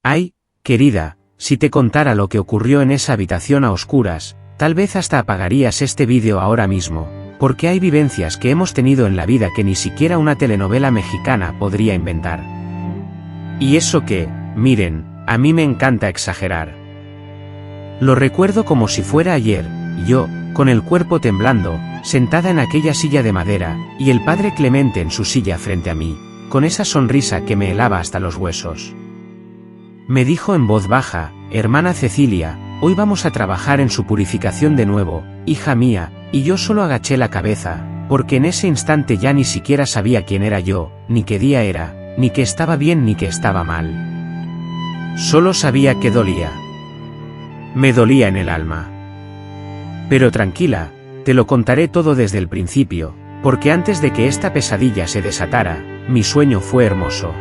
Ay, querida, si te contara lo que ocurrió en esa habitación a oscuras, tal vez hasta apagarías este vídeo ahora mismo, porque hay vivencias que hemos tenido en la vida que ni siquiera una telenovela mexicana podría inventar. Y eso que, miren, a mí me encanta exagerar. Lo recuerdo como si fuera ayer, y yo, con el cuerpo temblando, sentada en aquella silla de madera, y el padre Clemente en su silla frente a mí, con esa sonrisa que me helaba hasta los huesos. Me dijo en voz baja: hermana Cecilia, hoy vamos a trabajar en su purificación de nuevo, hija mía, y yo solo agaché la cabeza, porque en ese instante ya ni siquiera sabía quién era yo, ni qué día era, ni que estaba bien ni que estaba mal. Solo sabía que dolía. Me dolía en el alma. Pero tranquila, te lo contaré todo desde el principio, porque antes de que esta pesadilla se desatara, mi sueño fue hermoso.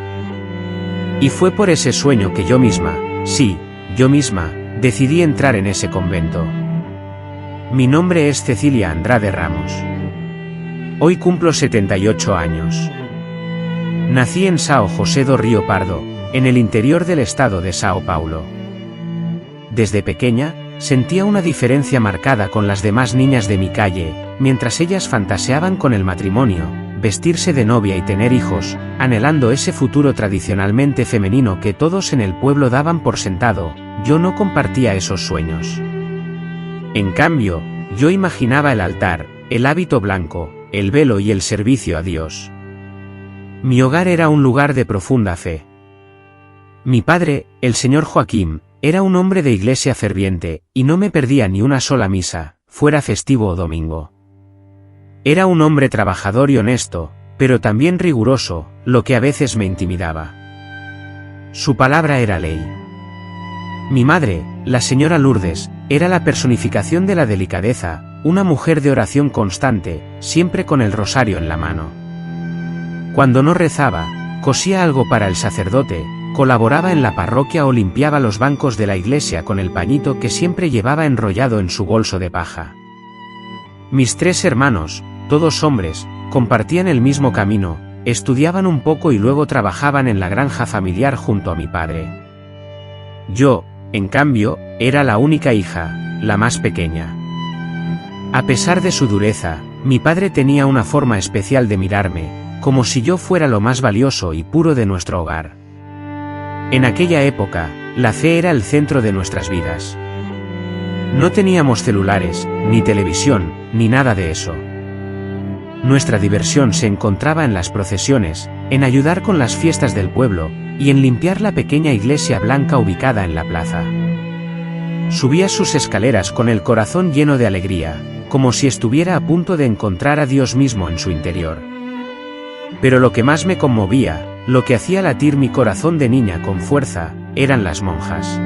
Y fue por ese sueño que yo misma, sí, yo misma, decidí entrar en ese convento. Mi nombre es Cecilia Andrade Ramos. Hoy cumplo 78 años. Nací en São José do Rio Pardo, en el interior del estado de Sao Paulo. Desde pequeña, sentía una diferencia marcada con las demás niñas de mi calle, mientras ellas fantaseaban con el matrimonio, vestirse de novia y tener hijos, anhelando ese futuro tradicionalmente femenino que todos en el pueblo daban por sentado. Yo no compartía esos sueños. En cambio, yo imaginaba el altar, el hábito blanco, el velo y el servicio a Dios. Mi hogar era un lugar de profunda fe. Mi padre, el señor Joaquín, era un hombre de iglesia ferviente, y no me perdía ni una sola misa, fuera festivo o domingo. Era un hombre trabajador y honesto, pero también riguroso, lo que a veces me intimidaba. Su palabra era ley. Mi madre, la señora Lourdes, era la personificación de la delicadeza, una mujer de oración constante, siempre con el rosario en la mano. Cuando no rezaba, cosía algo para el sacerdote, colaboraba en la parroquia o limpiaba los bancos de la iglesia con el pañito que siempre llevaba enrollado en su bolso de paja. Mis 3 hermanos, todos hombres, compartían el mismo camino, estudiaban un poco y luego trabajaban en la granja familiar junto a mi padre. Yo, en cambio, era la única hija, la más pequeña. A pesar de su dureza, mi padre tenía una forma especial de mirarme, como si yo fuera lo más valioso y puro de nuestro hogar. En aquella época, la fe era el centro de nuestras vidas. No teníamos celulares, ni televisión, ni nada de eso. Nuestra diversión se encontraba en las procesiones, en ayudar con las fiestas del pueblo, y en limpiar la pequeña iglesia blanca ubicada en la plaza. Subía sus escaleras con el corazón lleno de alegría, como si estuviera a punto de encontrar a Dios mismo en su interior. Pero lo que más me conmovía, lo que hacía latir mi corazón de niña con fuerza, eran las monjas.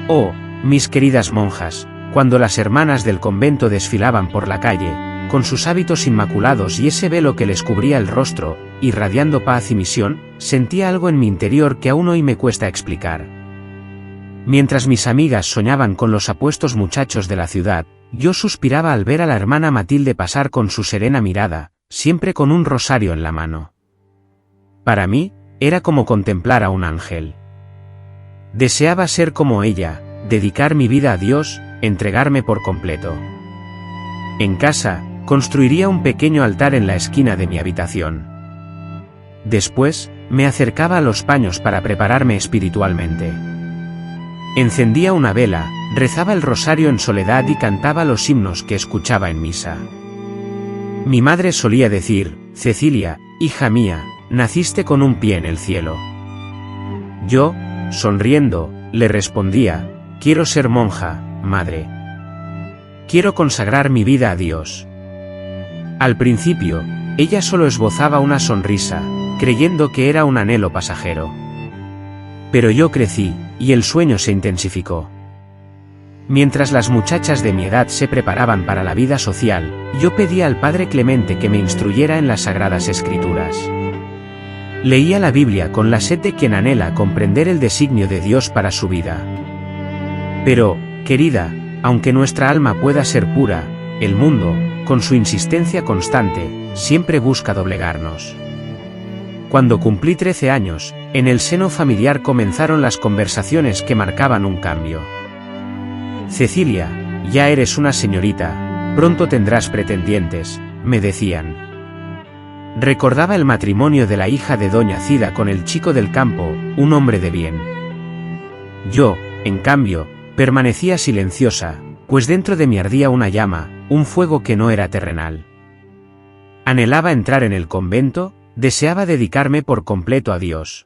Oh, mis queridas monjas, cuando las hermanas del convento desfilaban por la calle, con sus hábitos inmaculados y ese velo que les cubría el rostro, irradiando paz y misión, sentía algo en mi interior que aún hoy me cuesta explicar. Mientras mis amigas soñaban con los apuestos muchachos de la ciudad, yo suspiraba al ver a la hermana Matilde pasar con su serena mirada, siempre con un rosario en la mano. Para mí, era como contemplar a un ángel. Deseaba ser como ella, dedicar mi vida a Dios, entregarme por completo. En casa, construiría un pequeño altar en la esquina de mi habitación. Después, me acercaba a los paños para prepararme espiritualmente. Encendía una vela, rezaba el rosario en soledad y cantaba los himnos que escuchaba en misa. Mi madre solía decir: Cecilia, hija mía, naciste con un pie en el cielo. Yo, sonriendo, le respondía: quiero ser monja, madre. Quiero consagrar mi vida a Dios. Al principio, ella solo esbozaba una sonrisa, creyendo que era un anhelo pasajero. Pero yo crecí, y el sueño se intensificó. Mientras las muchachas de mi edad se preparaban para la vida social, yo pedía al padre Clemente que me instruyera en las Sagradas Escrituras. Leía la Biblia con la sed de quien anhela comprender el designio de Dios para su vida. Pero, querida, aunque nuestra alma pueda ser pura, el mundo, con su insistencia constante, siempre busca doblegarnos. Cuando cumplí 13 años, en el seno familiar comenzaron las conversaciones que marcaban un cambio. Cecilia, ya eres una señorita, pronto tendrás pretendientes, me decían. Recordaba el matrimonio de la hija de doña Cida con el chico del campo, un hombre de bien. Yo, en cambio, permanecía silenciosa, pues dentro de mí ardía una llama, un fuego que no era terrenal. Anhelaba entrar en el convento, deseaba dedicarme por completo a Dios.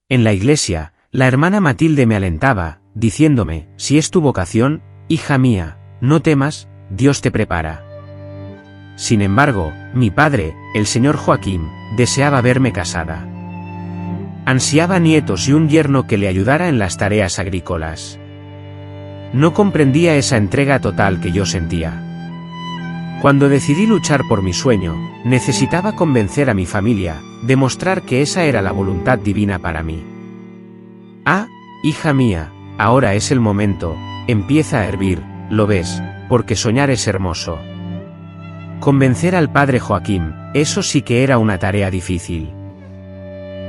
En la iglesia, la hermana Matilde me alentaba, diciéndome, si es tu vocación, hija mía, no temas, Dios te prepara. Sin embargo, mi padre, el señor Joaquín, deseaba verme casada. Ansiaba nietos y un yerno que le ayudara en las tareas agrícolas. No comprendía esa entrega total que yo sentía. Cuando decidí luchar por mi sueño, necesitaba convencer a mi familia, demostrar que esa era la voluntad divina para mí. Ah, hija mía, ahora es el momento, empieza a hervir, lo ves, porque soñar es hermoso. Convencer al padre Joaquín, eso sí que era una tarea difícil.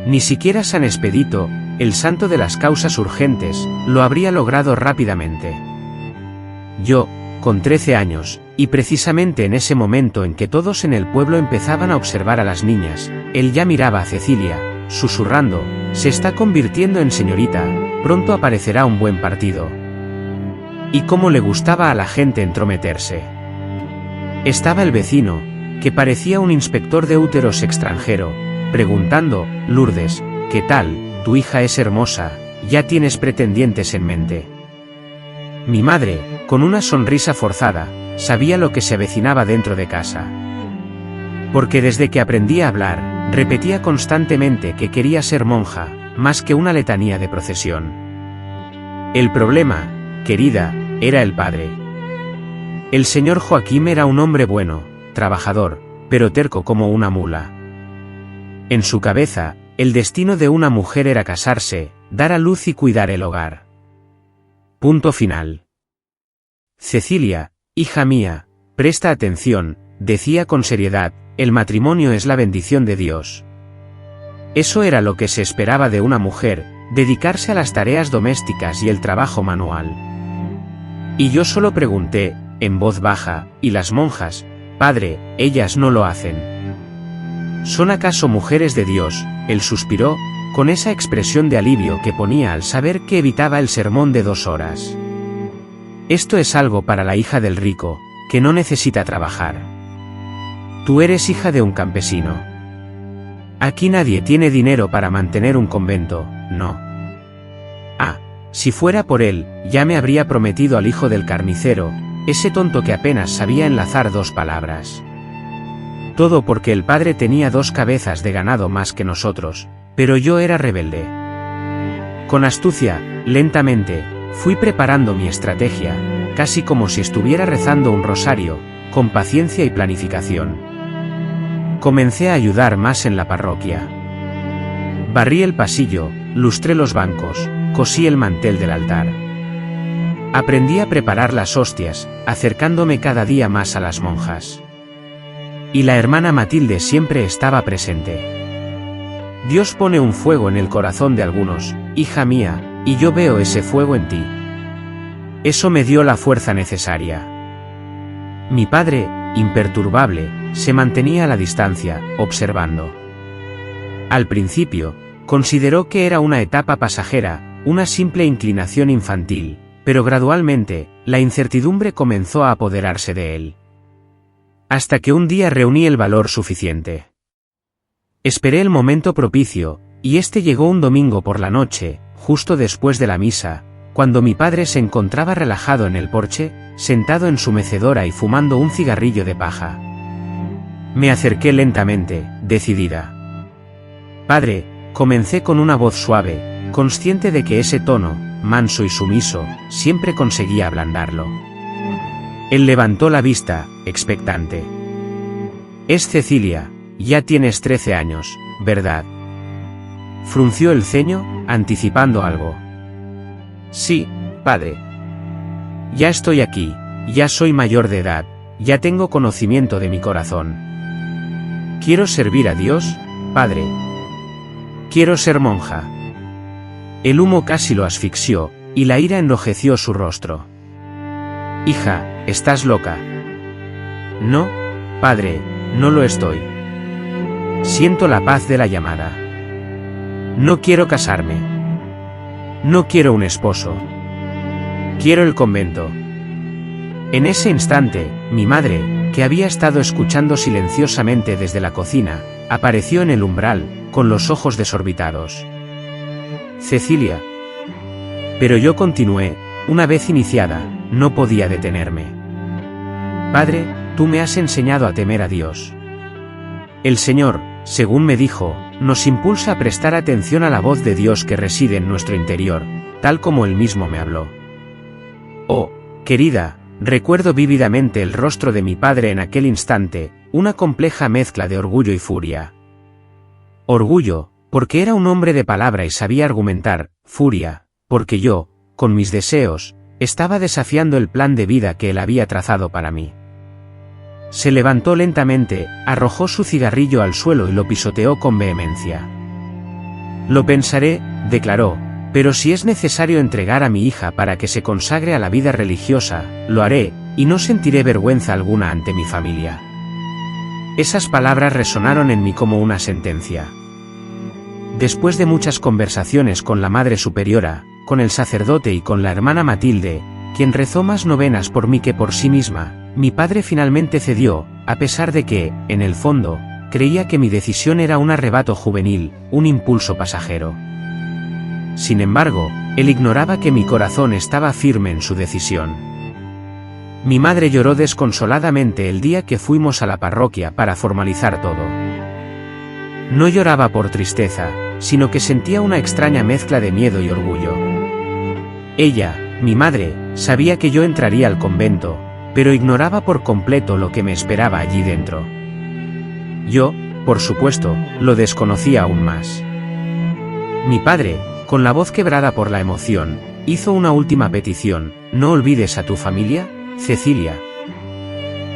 Ni siquiera San Expedito, el santo de las causas urgentes, lo habría logrado rápidamente. Yo, con 13 años, y precisamente en ese momento en que todos en el pueblo empezaban a observar a las niñas, él ya miraba a Cecilia, susurrando, se está convirtiendo en señorita, pronto aparecerá un buen partido. Y cómo le gustaba a la gente entrometerse. Estaba el vecino, que parecía un inspector de úteros extranjero, preguntando, Lourdes, ¿qué tal? Tu hija es hermosa, ya tienes pretendientes en mente. Mi madre, con una sonrisa forzada, sabía lo que se avecinaba dentro de casa. Porque desde que aprendí a hablar, repetía constantemente que quería ser monja, más que una letanía de procesión. El problema, querida, era el padre. El señor Joaquín era un hombre bueno, trabajador, pero terco como una mula. En su cabeza, el destino de una mujer era casarse, dar a luz y cuidar el hogar. Punto final. Cecilia, hija mía, presta atención, decía con seriedad, el matrimonio es la bendición de Dios. Eso era lo que se esperaba de una mujer, dedicarse a las tareas domésticas y el trabajo manual. Y yo solo pregunté, en voz baja, ¿y las monjas? Padre, ellas no lo hacen. ¿Son acaso mujeres de Dios? Él suspiró, con esa expresión de alivio que ponía al saber que evitaba el sermón de 2 horas. Esto es algo para la hija del rico, que no necesita trabajar. Tú eres hija de un campesino. Aquí nadie tiene dinero para mantener un convento, no. Ah, si fuera por él, ya me habría prometido al hijo del carnicero, ese tonto que apenas sabía enlazar 2 palabras. Todo porque el padre tenía 2 cabezas de ganado más que nosotros, pero yo era rebelde. Con astucia, lentamente, fui preparando mi estrategia, casi como si estuviera rezando un rosario, con paciencia y planificación. Comencé a ayudar más en la parroquia. Barrí el pasillo, lustré los bancos, cosí el mantel del altar. Aprendí a preparar las hostias, acercándome cada día más a las monjas. Y la hermana Matilde siempre estaba presente. Dios pone un fuego en el corazón de algunos, hija mía, y yo veo ese fuego en ti. Eso me dio la fuerza necesaria. Mi padre, imperturbable, se mantenía a la distancia, observando. Al principio, consideró que era una etapa pasajera, una simple inclinación infantil, pero gradualmente, la incertidumbre comenzó a apoderarse de él. Hasta que un día reuní el valor suficiente. Esperé el momento propicio, y este llegó un domingo por la noche, justo después de la misa, cuando mi padre se encontraba relajado en el porche, sentado en su mecedora y fumando un cigarrillo de paja. Me acerqué lentamente, decidida. Padre, comencé con una voz suave, consciente de que ese tono, manso y sumiso, siempre conseguía ablandarlo. Él levantó la vista, expectante. Es Cecilia, ya tienes 13 años, ¿verdad? Frunció el ceño, anticipando algo. Sí, padre. Ya estoy aquí, ya soy mayor de edad, ya tengo conocimiento de mi corazón. Quiero servir a Dios, padre, Quiero ser monja. El humo casi lo asfixió, y la ira enrojeció su rostro. Hija, ¿estás loca? No, padre, no lo estoy. Siento la paz de la llamada. No quiero casarme. No quiero un esposo. Quiero el convento. En ese instante, mi madre, que había estado escuchando silenciosamente desde la cocina, apareció en el umbral, con los ojos desorbitados. Cecilia. Pero yo continué, una vez iniciada, no podía detenerme. Padre, tú me has enseñado a temer a Dios. El Señor, según me dijo, nos impulsa a prestar atención a la voz de Dios que reside en nuestro interior, tal como Él mismo me habló. Oh, querida, recuerdo vívidamente el rostro de mi padre en aquel instante, una compleja mezcla de orgullo y furia. Orgullo, porque era un hombre de palabra y sabía argumentar; furia, porque yo, con mis deseos, estaba desafiando el plan de vida que él había trazado para mí. Se levantó lentamente, arrojó su cigarrillo al suelo y lo pisoteó con vehemencia. Lo pensaré, declaró, pero si es necesario entregar a mi hija para que se consagre a la vida religiosa, lo haré, y no sentiré vergüenza alguna ante mi familia. Esas palabras resonaron en mí como una sentencia. Después de muchas conversaciones con la Madre Superiora, con el sacerdote y con la hermana Matilde, quien rezó más novenas por mí que por sí misma, mi padre finalmente cedió, a pesar de que, en el fondo, creía que mi decisión era un arrebato juvenil, un impulso pasajero. Sin embargo, él ignoraba que mi corazón estaba firme en su decisión. Mi madre lloró desconsoladamente el día que fuimos a la parroquia para formalizar todo. No lloraba por tristeza, sino que sentía una extraña mezcla de miedo y orgullo. Ella, mi madre, sabía que yo entraría al convento, pero ignoraba por completo lo que me esperaba allí dentro. Yo, por supuesto, lo desconocía aún más. Mi padre, con la voz quebrada por la emoción, hizo una última petición: no olvides a tu familia, Cecilia.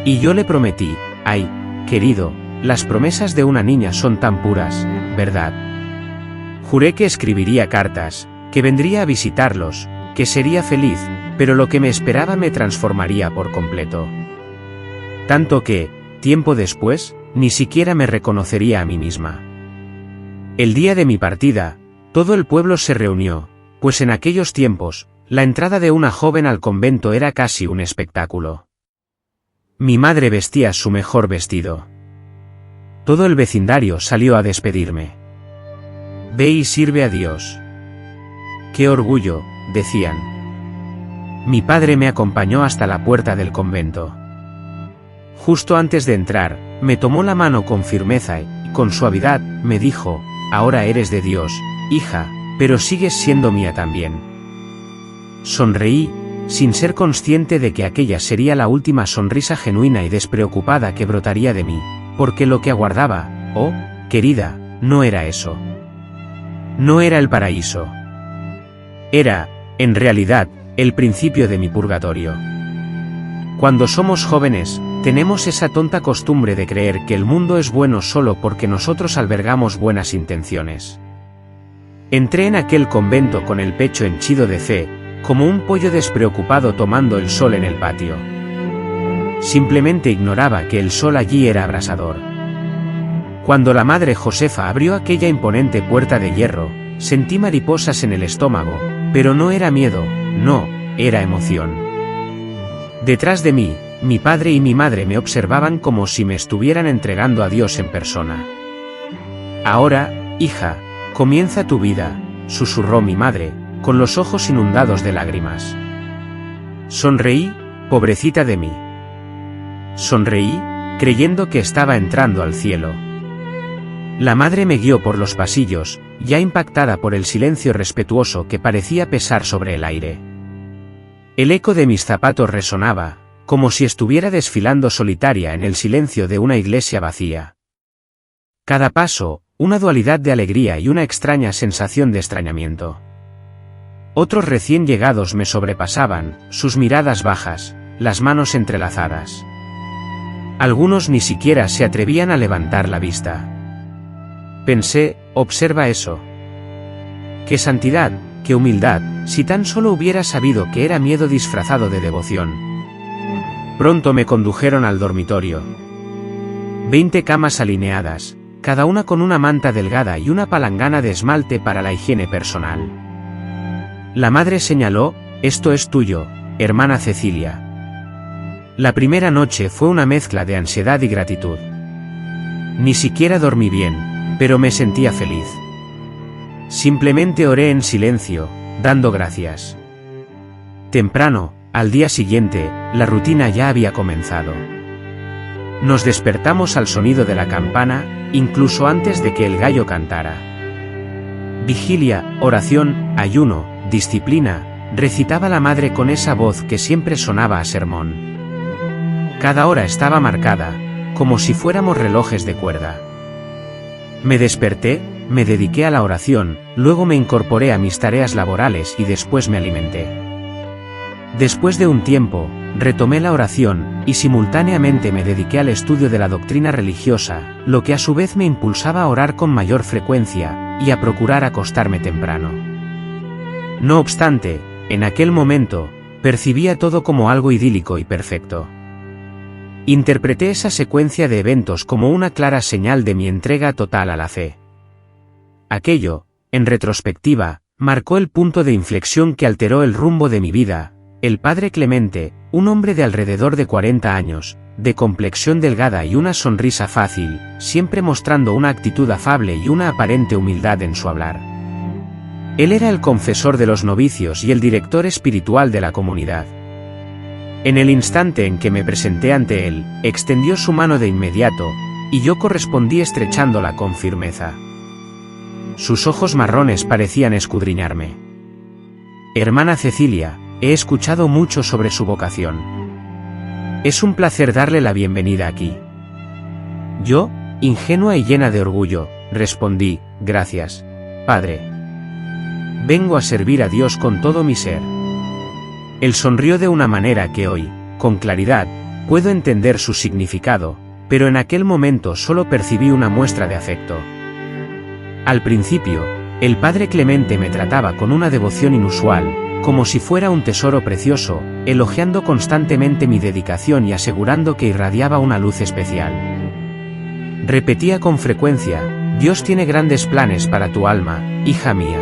Y yo le prometí: ay, querido, las promesas de una niña son tan puras, ¿verdad? Juré que escribiría cartas, que vendría a visitarlos, que sería feliz, pero lo que me esperaba me transformaría por completo. Tanto que, tiempo después, ni siquiera me reconocería a mí misma. El día de mi partida, todo el pueblo se reunió, pues en aquellos tiempos, la entrada de una joven al convento era casi un espectáculo. Mi madre vestía su mejor vestido. Todo el vecindario salió a despedirme. Ve y sirve a Dios. ¡Qué orgullo!, decían. Mi padre me acompañó hasta la puerta del convento. Justo antes de entrar, me tomó la mano con firmeza y, con suavidad, me dijo: ahora eres de Dios, hija, pero sigues siendo mía también. Sonreí, sin ser consciente de que aquella sería la última sonrisa genuina y despreocupada que brotaría de mí, porque lo que aguardaba, oh, querida, no era eso. No era el paraíso. Era, en realidad, el principio de mi purgatorio. Cuando somos jóvenes, tenemos esa tonta costumbre de creer que el mundo es bueno solo porque nosotros albergamos buenas intenciones. Entré en aquel convento con el pecho henchido de fe, como un pollo despreocupado tomando el sol en el patio. Simplemente ignoraba que el sol allí era abrasador. Cuando la Madre Josefa abrió aquella imponente puerta de hierro, sentí mariposas en el estómago, pero no era miedo, no, era emoción. Detrás de mí, mi padre y mi madre me observaban como si me estuvieran entregando a Dios en persona. Ahora, hija, comienza tu vida, susurró mi madre, con los ojos inundados de lágrimas. Sonreí, pobrecita de mí. Sonreí, creyendo que estaba entrando al cielo. La madre me guió por los pasillos, ya impactada por el silencio respetuoso que parecía pesar sobre el aire. El eco de mis zapatos resonaba, como si estuviera desfilando solitaria en el silencio de una iglesia vacía. Cada paso, una dualidad de alegría y una extraña sensación de extrañamiento. Otros recién llegados me sobrepasaban, sus miradas bajas, las manos entrelazadas. Algunos ni siquiera se atrevían a levantar la vista. Pensé: observa eso, Qué santidad, qué humildad, si tan solo hubiera sabido que era miedo disfrazado de devoción. Pronto me condujeron al dormitorio. 20 camas alineadas, cada una con una manta delgada y una palangana de esmalte para la higiene personal. La madre señaló: esto es tuyo, hermana Cecilia. La primera noche fue una mezcla de ansiedad y gratitud. Ni siquiera dormí bien, pero me sentía feliz. Simplemente oré en silencio, dando gracias. Temprano, al día siguiente, la rutina ya había comenzado. Nos despertamos al sonido de la campana, incluso antes de que el gallo cantara. Vigilia, oración, ayuno, disciplina, recitaba la madre con esa voz que siempre sonaba a sermón. Cada hora estaba marcada, como si fuéramos relojes de cuerda. Me desperté, me dediqué a la oración, luego me incorporé a mis tareas laborales y después me alimenté. Después de un tiempo, retomé la oración, y simultáneamente me dediqué al estudio de la doctrina religiosa, lo que a su vez me impulsaba a orar con mayor frecuencia, y a procurar acostarme temprano. No obstante, en aquel momento, percibía todo como algo idílico y perfecto. Interpreté esa secuencia de eventos como una clara señal de mi entrega total a la fe. Aquello, en retrospectiva, marcó el punto de inflexión que alteró el rumbo de mi vida. El padre Clemente, un hombre de alrededor de 40 años, de complexión delgada y una sonrisa fácil, siempre mostrando una actitud afable y una aparente humildad en su hablar. Él era el confesor de los novicios y el director espiritual de la comunidad. En el instante en que me presenté ante él, extendió su mano de inmediato, y yo correspondí estrechándola con firmeza. Sus ojos marrones parecían escudriñarme. Hermana Cecilia, he escuchado mucho sobre su vocación. Es un placer darle la bienvenida aquí. Yo, ingenua y llena de orgullo, respondí: gracias, padre. Vengo a servir a Dios con todo mi ser. Él sonrió de una manera que hoy, con claridad, puedo entender su significado, pero en aquel momento solo percibí una muestra de afecto. Al principio, el padre Clemente me trataba con una devoción inusual, como si fuera un tesoro precioso, elogiando constantemente mi dedicación y asegurando que irradiaba una luz especial. Repetía con frecuencia: Dios tiene grandes planes para tu alma, hija mía.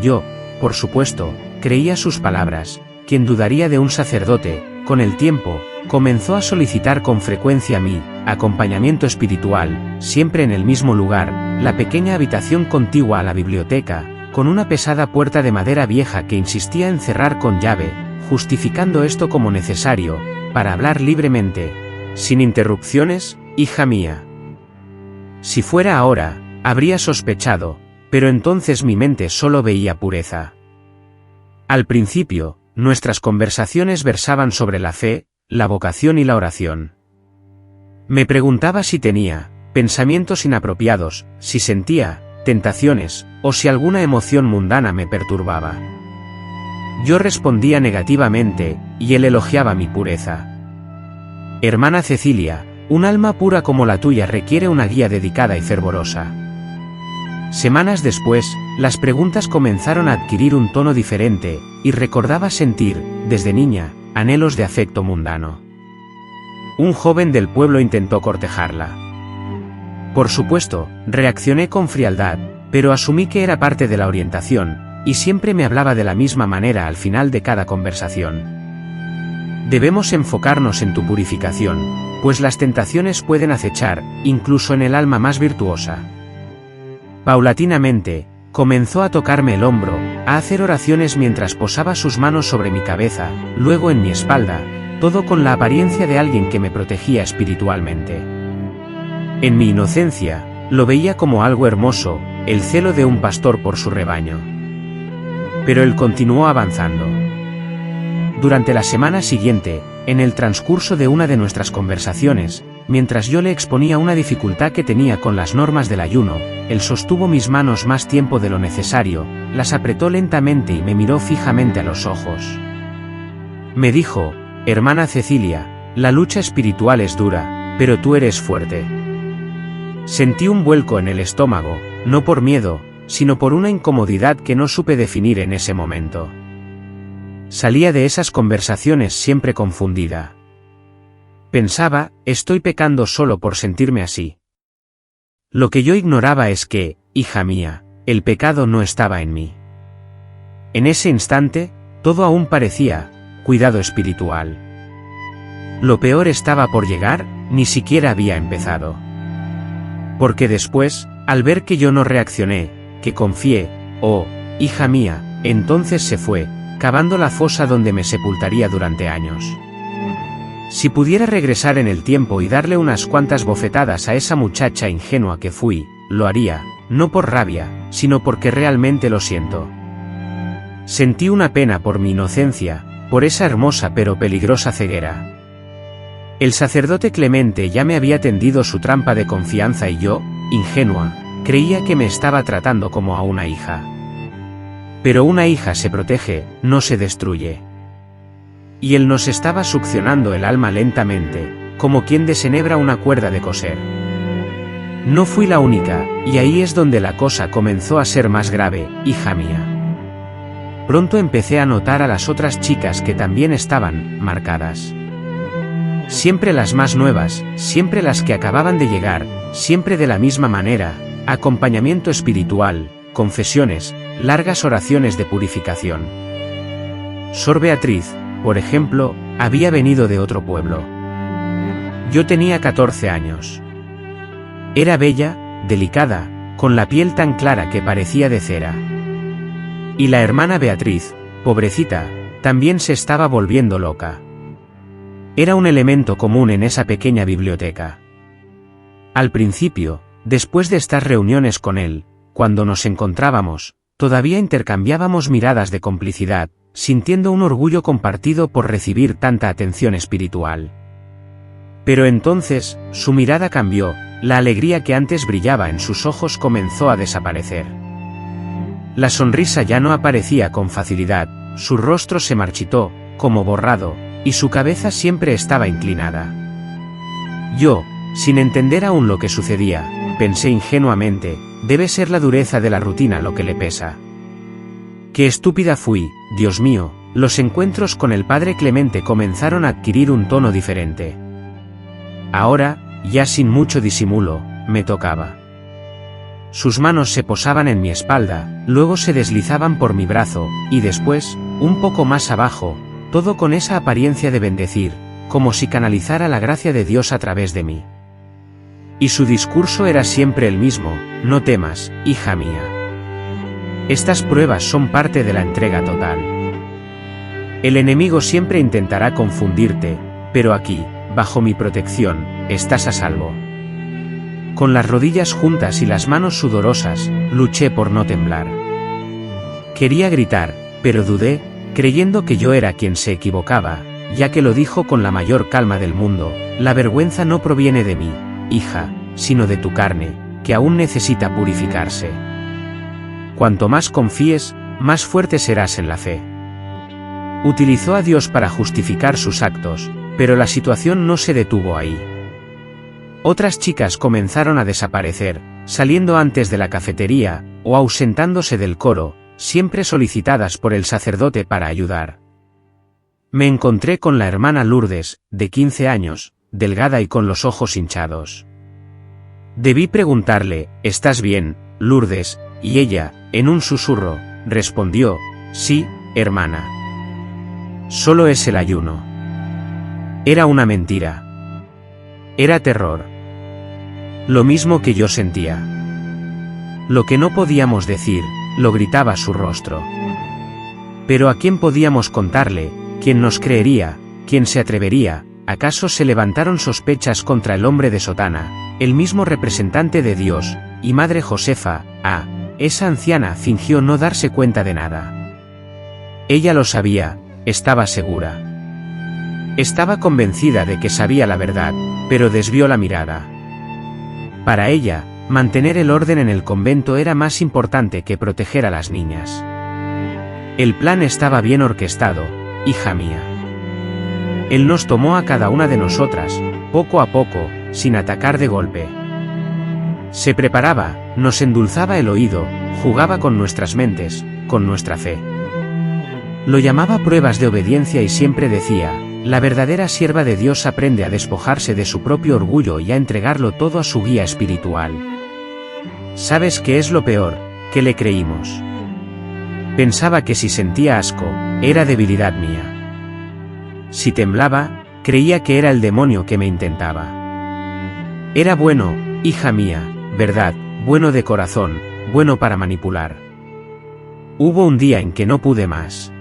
Yo, por supuesto, creía sus palabras. Quien dudaría de un sacerdote. Con el tiempo, comenzó a solicitar con frecuencia mi acompañamiento espiritual, siempre en el mismo lugar, la pequeña habitación contigua a la biblioteca, con una pesada puerta de madera vieja que insistía en cerrar con llave, justificando esto como necesario, para hablar libremente, sin interrupciones: hija mía. Si fuera ahora, habría sospechado, pero entonces mi mente solo veía pureza. Al principio, nuestras conversaciones versaban sobre la fe, la vocación y la oración. Me preguntaba si tenía pensamientos inapropiados, si sentía tentaciones, o si alguna emoción mundana me perturbaba. Yo respondía negativamente, y él elogiaba mi pureza. Hermana Cecilia, un alma pura como la tuya requiere una guía dedicada y fervorosa. Semanas después, las preguntas comenzaron a adquirir un tono diferente, y recordaba sentir, desde niña, anhelos de afecto mundano. Un joven del pueblo intentó cortejarla. Por supuesto, reaccioné con frialdad, pero asumí que era parte de la orientación, y siempre me hablaba de la misma manera al final de cada conversación. Debemos enfocarnos en tu purificación, pues las tentaciones pueden acechar, incluso en el alma más virtuosa. Paulatinamente, comenzó a tocarme el hombro, a hacer oraciones mientras posaba sus manos sobre mi cabeza, luego en mi espalda, todo con la apariencia de alguien que me protegía espiritualmente. En mi inocencia, lo veía como algo hermoso, el celo de un pastor por su rebaño. Pero él continuó avanzando. Durante la semana siguiente, en el transcurso de una de nuestras conversaciones, mientras yo le exponía una dificultad que tenía con las normas del ayuno, él sostuvo mis manos más tiempo de lo necesario, las apretó lentamente y me miró fijamente a los ojos. Me dijo: hermana Cecilia, la lucha espiritual es dura, pero tú eres fuerte. Sentí un vuelco en el estómago, no por miedo, sino por una incomodidad que no supe definir en ese momento. Salía de esas conversaciones siempre confundida. Pensaba, estoy pecando solo por sentirme así. Lo que yo ignoraba es que, hija mía, el pecado no estaba en mí. En ese instante, todo aún parecía cuidado espiritual. Lo peor estaba por llegar, ni siquiera había empezado. Porque después, al ver que yo no reaccioné, que confié, oh, hija mía, entonces se fue, cavando la fosa donde me sepultaría durante años. Si pudiera regresar en el tiempo y darle unas cuantas bofetadas a esa muchacha ingenua que fui, lo haría, no por rabia, sino porque realmente lo siento. Sentí una pena por mi inocencia, por esa hermosa pero peligrosa ceguera. El sacerdote Clemente ya me había tendido su trampa de confianza y yo, ingenua, creía que me estaba tratando como a una hija. Pero una hija se protege, no se destruye. Y él nos estaba succionando el alma lentamente, como quien desenhebra una cuerda de coser. No fui la única, y ahí es donde la cosa comenzó a ser más grave, hija mía. Pronto empecé a notar a las otras chicas que también estaban marcadas. Siempre las más nuevas, siempre las que acababan de llegar, siempre de la misma manera, acompañamiento espiritual, confesiones, largas oraciones de purificación. Sor Beatriz, por ejemplo, había venido de otro pueblo. Yo tenía 14 años. Era bella, delicada, con la piel tan clara que parecía de cera. Y la hermana Beatriz, pobrecita, también se estaba volviendo loca. Era un elemento común en esa pequeña biblioteca. Al principio, después de estas reuniones con él, cuando nos encontrábamos, todavía intercambiábamos miradas de complicidad, sintiendo un orgullo compartido por recibir tanta atención espiritual. Pero entonces, su mirada cambió, la alegría que antes brillaba en sus ojos comenzó a desaparecer. La sonrisa ya no aparecía con facilidad, su rostro se marchitó, como borrado, y su cabeza siempre estaba inclinada. Yo, sin entender aún lo que sucedía, pensé ingenuamente, debe ser la dureza de la rutina lo que le pesa. Qué estúpida fui, Dios mío, los encuentros con el padre Clemente comenzaron a adquirir un tono diferente. Ahora, ya sin mucho disimulo, me tocaba. Sus manos se posaban en mi espalda, luego se deslizaban por mi brazo, y después, un poco más abajo, todo con esa apariencia de bendecir, como si canalizara la gracia de Dios a través de mí. Y su discurso era siempre el mismo, no temas, hija mía. Estas pruebas son parte de la entrega total. El enemigo siempre intentará confundirte, pero aquí, bajo mi protección, estás a salvo. Con las rodillas juntas y las manos sudorosas, luché por no temblar. Quería gritar, pero dudé, creyendo que yo era quien se equivocaba, ya que lo dijo con la mayor calma del mundo, la vergüenza no proviene de mí, hija, sino de tu carne, que aún necesita purificarse. Cuanto más confíes, más fuerte serás en la fe. Utilizó a Dios para justificar sus actos, pero la situación no se detuvo ahí. Otras chicas comenzaron a desaparecer, saliendo antes de la cafetería, o ausentándose del coro, siempre solicitadas por el sacerdote para ayudar. Me encontré con la hermana Lourdes, de 15 años, delgada y con los ojos hinchados. Debí preguntarle, ¿estás bien, Lourdes? Y ella, en un susurro, respondió, sí, hermana. Solo es el ayuno. Era una mentira. Era terror. Lo mismo que yo sentía. Lo que no podíamos decir, lo gritaba su rostro. Pero ¿a quién podíamos contarle? ¿Quién nos creería? ¿Quién se atrevería? ¿Acaso se levantaron sospechas contra el hombre de sotana, el mismo representante de Dios, y Madre Josefa? Esa anciana fingió no darse cuenta de nada. Ella lo sabía, estaba segura. Estaba convencida de que sabía la verdad, pero desvió la mirada. Para ella, mantener el orden en el convento era más importante que proteger a las niñas. El plan estaba bien orquestado, hija mía. Él nos tomó a cada una de nosotras, poco a poco, sin atacar de golpe. Se preparaba, nos endulzaba el oído, jugaba con nuestras mentes, con nuestra fe. Lo llamaba pruebas de obediencia y siempre decía, la verdadera sierva de Dios aprende a despojarse de su propio orgullo y a entregarlo todo a su guía espiritual. ¿Sabes qué es lo peor? Que le creímos. Pensaba que si sentía asco, era debilidad mía. Si temblaba, creía que era el demonio que me intentaba. Era bueno, hija mía, verdad, bueno de corazón, bueno para manipular. Hubo un día en que no pude más.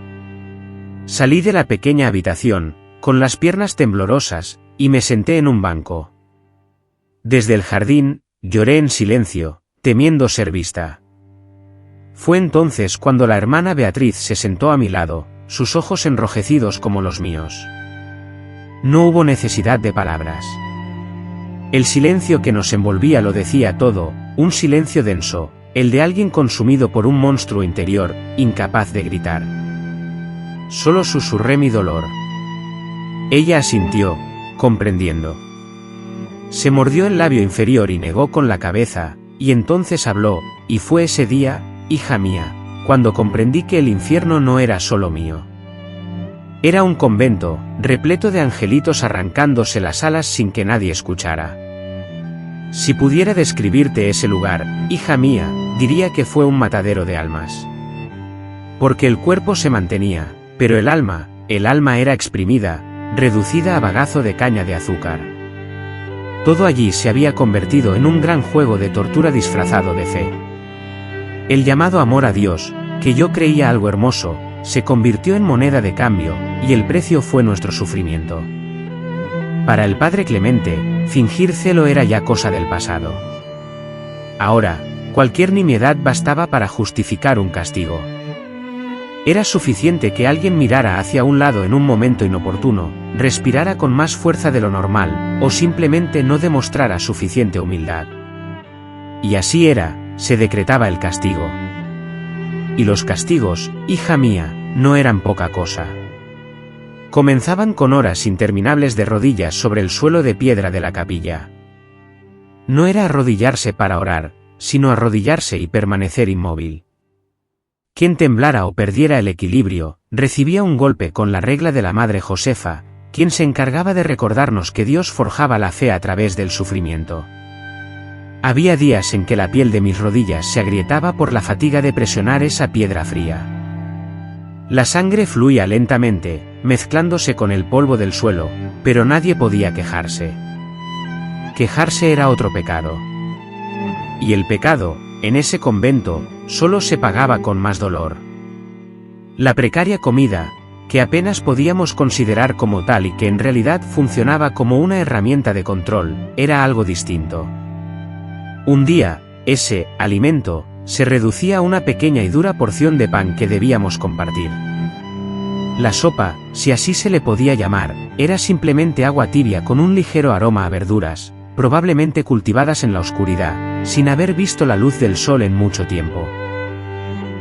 Salí de la pequeña habitación, con las piernas temblorosas, y me senté en un banco. Desde el jardín, lloré en silencio, temiendo ser vista. Fue entonces cuando la hermana Beatriz se sentó a mi lado, sus ojos enrojecidos como los míos. No hubo necesidad de palabras. El silencio que nos envolvía lo decía todo, un silencio denso, el de alguien consumido por un monstruo interior, incapaz de gritar. Solo susurré mi dolor. Ella asintió, comprendiendo. Se mordió el labio inferior y negó con la cabeza, y entonces habló, y fue ese día, hija mía, cuando comprendí que el infierno no era solo mío. Era un convento, repleto de angelitos arrancándose las alas sin que nadie escuchara. Si pudiera describirte ese lugar, hija mía, diría que fue un matadero de almas. Porque el cuerpo se mantenía, pero el alma era exprimida, reducida a bagazo de caña de azúcar. Todo allí se había convertido en un gran juego de tortura disfrazado de fe. El llamado amor a Dios, que yo creía algo hermoso, se convirtió en moneda de cambio, y el precio fue nuestro sufrimiento. Para el padre Clemente, fingir celo era ya cosa del pasado. Ahora, cualquier nimiedad bastaba para justificar un castigo. Era suficiente que alguien mirara hacia un lado en un momento inoportuno, respirara con más fuerza de lo normal, o simplemente no demostrara suficiente humildad. Y así era, se decretaba el castigo. Y los castigos, hija mía, no eran poca cosa. Comenzaban con horas interminables de rodillas sobre el suelo de piedra de la capilla. No era arrodillarse para orar, sino arrodillarse y permanecer inmóvil. Quien temblara o perdiera el equilibrio, recibía un golpe con la regla de la Madre Josefa, quien se encargaba de recordarnos que Dios forjaba la fe a través del sufrimiento. Había días en que la piel de mis rodillas se agrietaba por la fatiga de presionar esa piedra fría. La sangre fluía lentamente, mezclándose con el polvo del suelo, pero nadie podía quejarse. Quejarse era otro pecado. Y el pecado, en ese convento, solo se pagaba con más dolor. La precaria comida, que apenas podíamos considerar como tal y que en realidad funcionaba como una herramienta de control, era algo distinto. Un día, ese alimento se reducía a una pequeña y dura porción de pan que debíamos compartir. La sopa, si así se le podía llamar, era simplemente agua tibia con un ligero aroma a verduras, probablemente cultivadas en la oscuridad, sin haber visto la luz del sol en mucho tiempo.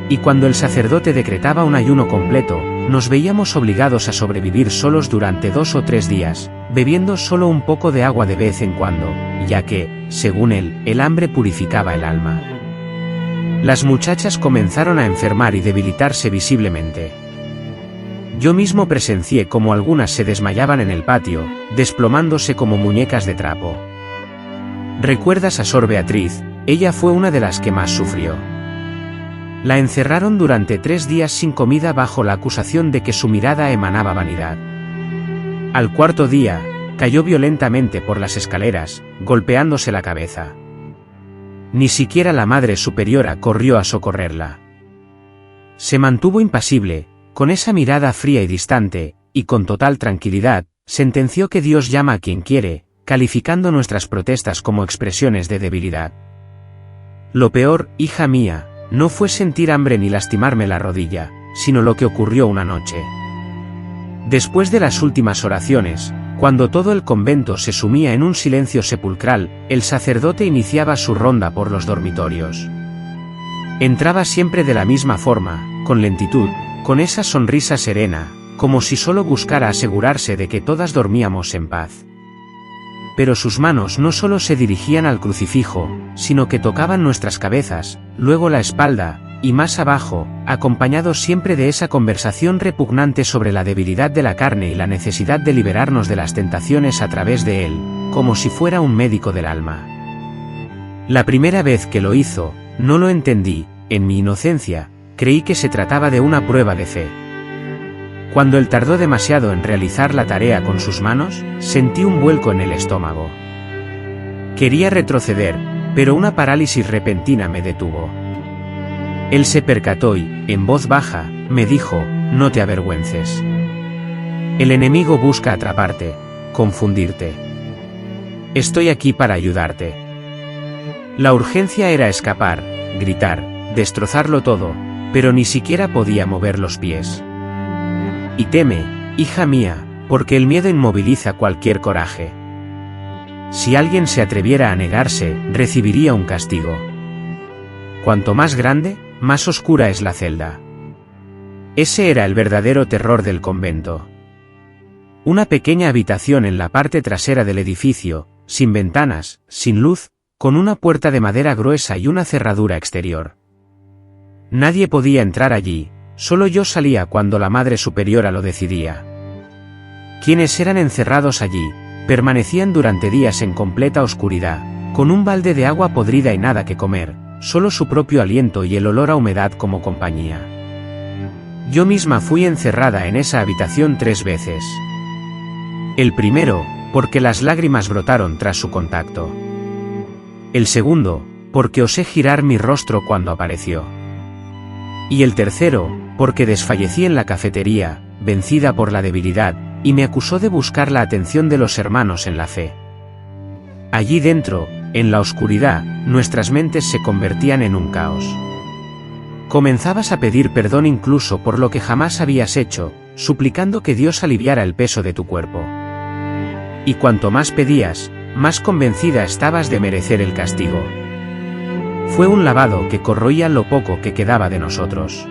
Y cuando el sacerdote decretaba un ayuno completo, nos veíamos obligados a sobrevivir solos durante 2 o 3 días, bebiendo solo un poco de agua de vez en cuando, ya que, según él, el hambre purificaba el alma. Las muchachas comenzaron a enfermar y debilitarse visiblemente. Yo mismo presencié cómo algunas se desmayaban en el patio, desplomándose como muñecas de trapo. ¿Recuerdas a Sor Beatriz? Ella fue una de las que más sufrió. La encerraron durante 3 días sin comida bajo la acusación de que su mirada emanaba vanidad. Al 4.º día, cayó violentamente por las escaleras, golpeándose la cabeza. Ni siquiera la Madre Superiora corrió a socorrerla. Se mantuvo impasible, con esa mirada fría y distante, y con total tranquilidad, sentenció que Dios llama a quien quiere, calificando nuestras protestas como expresiones de debilidad. Lo peor, hija mía, no fue sentir hambre ni lastimarme la rodilla, sino lo que ocurrió una noche. Después de las últimas oraciones, cuando todo el convento se sumía en un silencio sepulcral, el sacerdote iniciaba su ronda por los dormitorios. Entraba siempre de la misma forma, con lentitud, con esa sonrisa serena, como si solo buscara asegurarse de que todas dormíamos en paz. pero sus manos no solo se dirigían al crucifijo, sino que tocaban nuestras cabezas, luego la espalda, y más abajo, acompañados siempre de esa conversación repugnante sobre la debilidad de la carne y la necesidad de liberarnos de las tentaciones a través de él, como si fuera un médico del alma. La primera vez que lo hizo, no lo entendí, en mi inocencia, creí que se trataba de una prueba de fe. Cuando él tardó demasiado en realizar la tarea con sus manos, sentí un vuelco en el estómago. Quería retroceder, pero una parálisis repentina me detuvo. Él se percató y, en voz baja, me dijo, no te avergüences. El enemigo busca atraparte, confundirte. Estoy aquí para ayudarte. La urgencia era escapar, gritar, destrozarlo todo, pero ni siquiera podía mover los pies. Y teme, hija mía, porque el miedo inmoviliza cualquier coraje. Si alguien se atreviera a negarse, recibiría un castigo. Cuanto más grande, más oscura es la celda. Ese era el verdadero terror del convento. Una pequeña habitación en la parte trasera del edificio, sin ventanas, sin luz, con una puerta de madera gruesa y una cerradura exterior. Nadie podía entrar allí, solo yo salía cuando la Madre Superiora lo decidía. Quienes eran encerrados allí, permanecían durante días en completa oscuridad, con un balde de agua podrida y nada que comer, solo su propio aliento y el olor a humedad como compañía. Yo misma fui encerrada en esa habitación 3 veces. El primero, porque las lágrimas brotaron tras su contacto. El segundo, porque osé girar mi rostro cuando apareció. Y el tercero, porque desfallecí en la cafetería, vencida por la debilidad, y me acusó de buscar la atención de los hermanos en la fe. Allí dentro, en la oscuridad, nuestras mentes se convertían en un caos. Comenzabas a pedir perdón incluso por lo que jamás habías hecho, suplicando que Dios aliviara el peso de tu cuerpo. Y cuanto más pedías, más convencida estabas de merecer el castigo. Fue un lavado que corroía lo poco que quedaba de nosotros.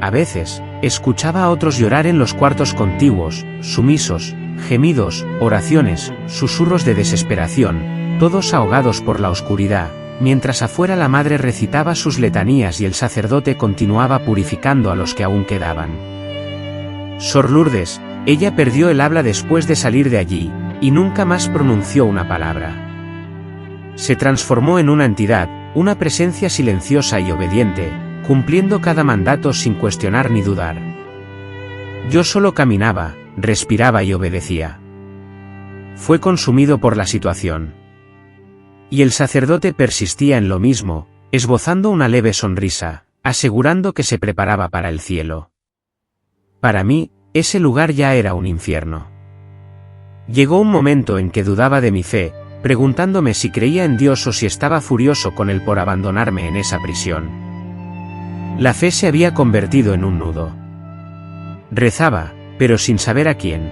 A veces, escuchaba a otros llorar en los cuartos contiguos, sumisos, gemidos, oraciones, susurros de desesperación, todos ahogados por la oscuridad, mientras afuera la madre recitaba sus letanías y el sacerdote continuaba purificando a los que aún quedaban. Sor Lourdes, ella perdió el habla después de salir de allí, y nunca más pronunció una palabra. Se transformó en una entidad, una presencia silenciosa y obediente, cumpliendo cada mandato sin cuestionar ni dudar. Yo solo caminaba, respiraba y obedecía. Fue consumido por la situación. Y el sacerdote persistía en lo mismo, esbozando una leve sonrisa, asegurando que se preparaba para el cielo. Para mí, ese lugar ya era un infierno. Llegó un momento en que dudaba de mi fe, preguntándome si creía en Dios o si estaba furioso con él por abandonarme en esa prisión. La fe se había convertido en un nudo. Rezaba, pero sin saber a quién.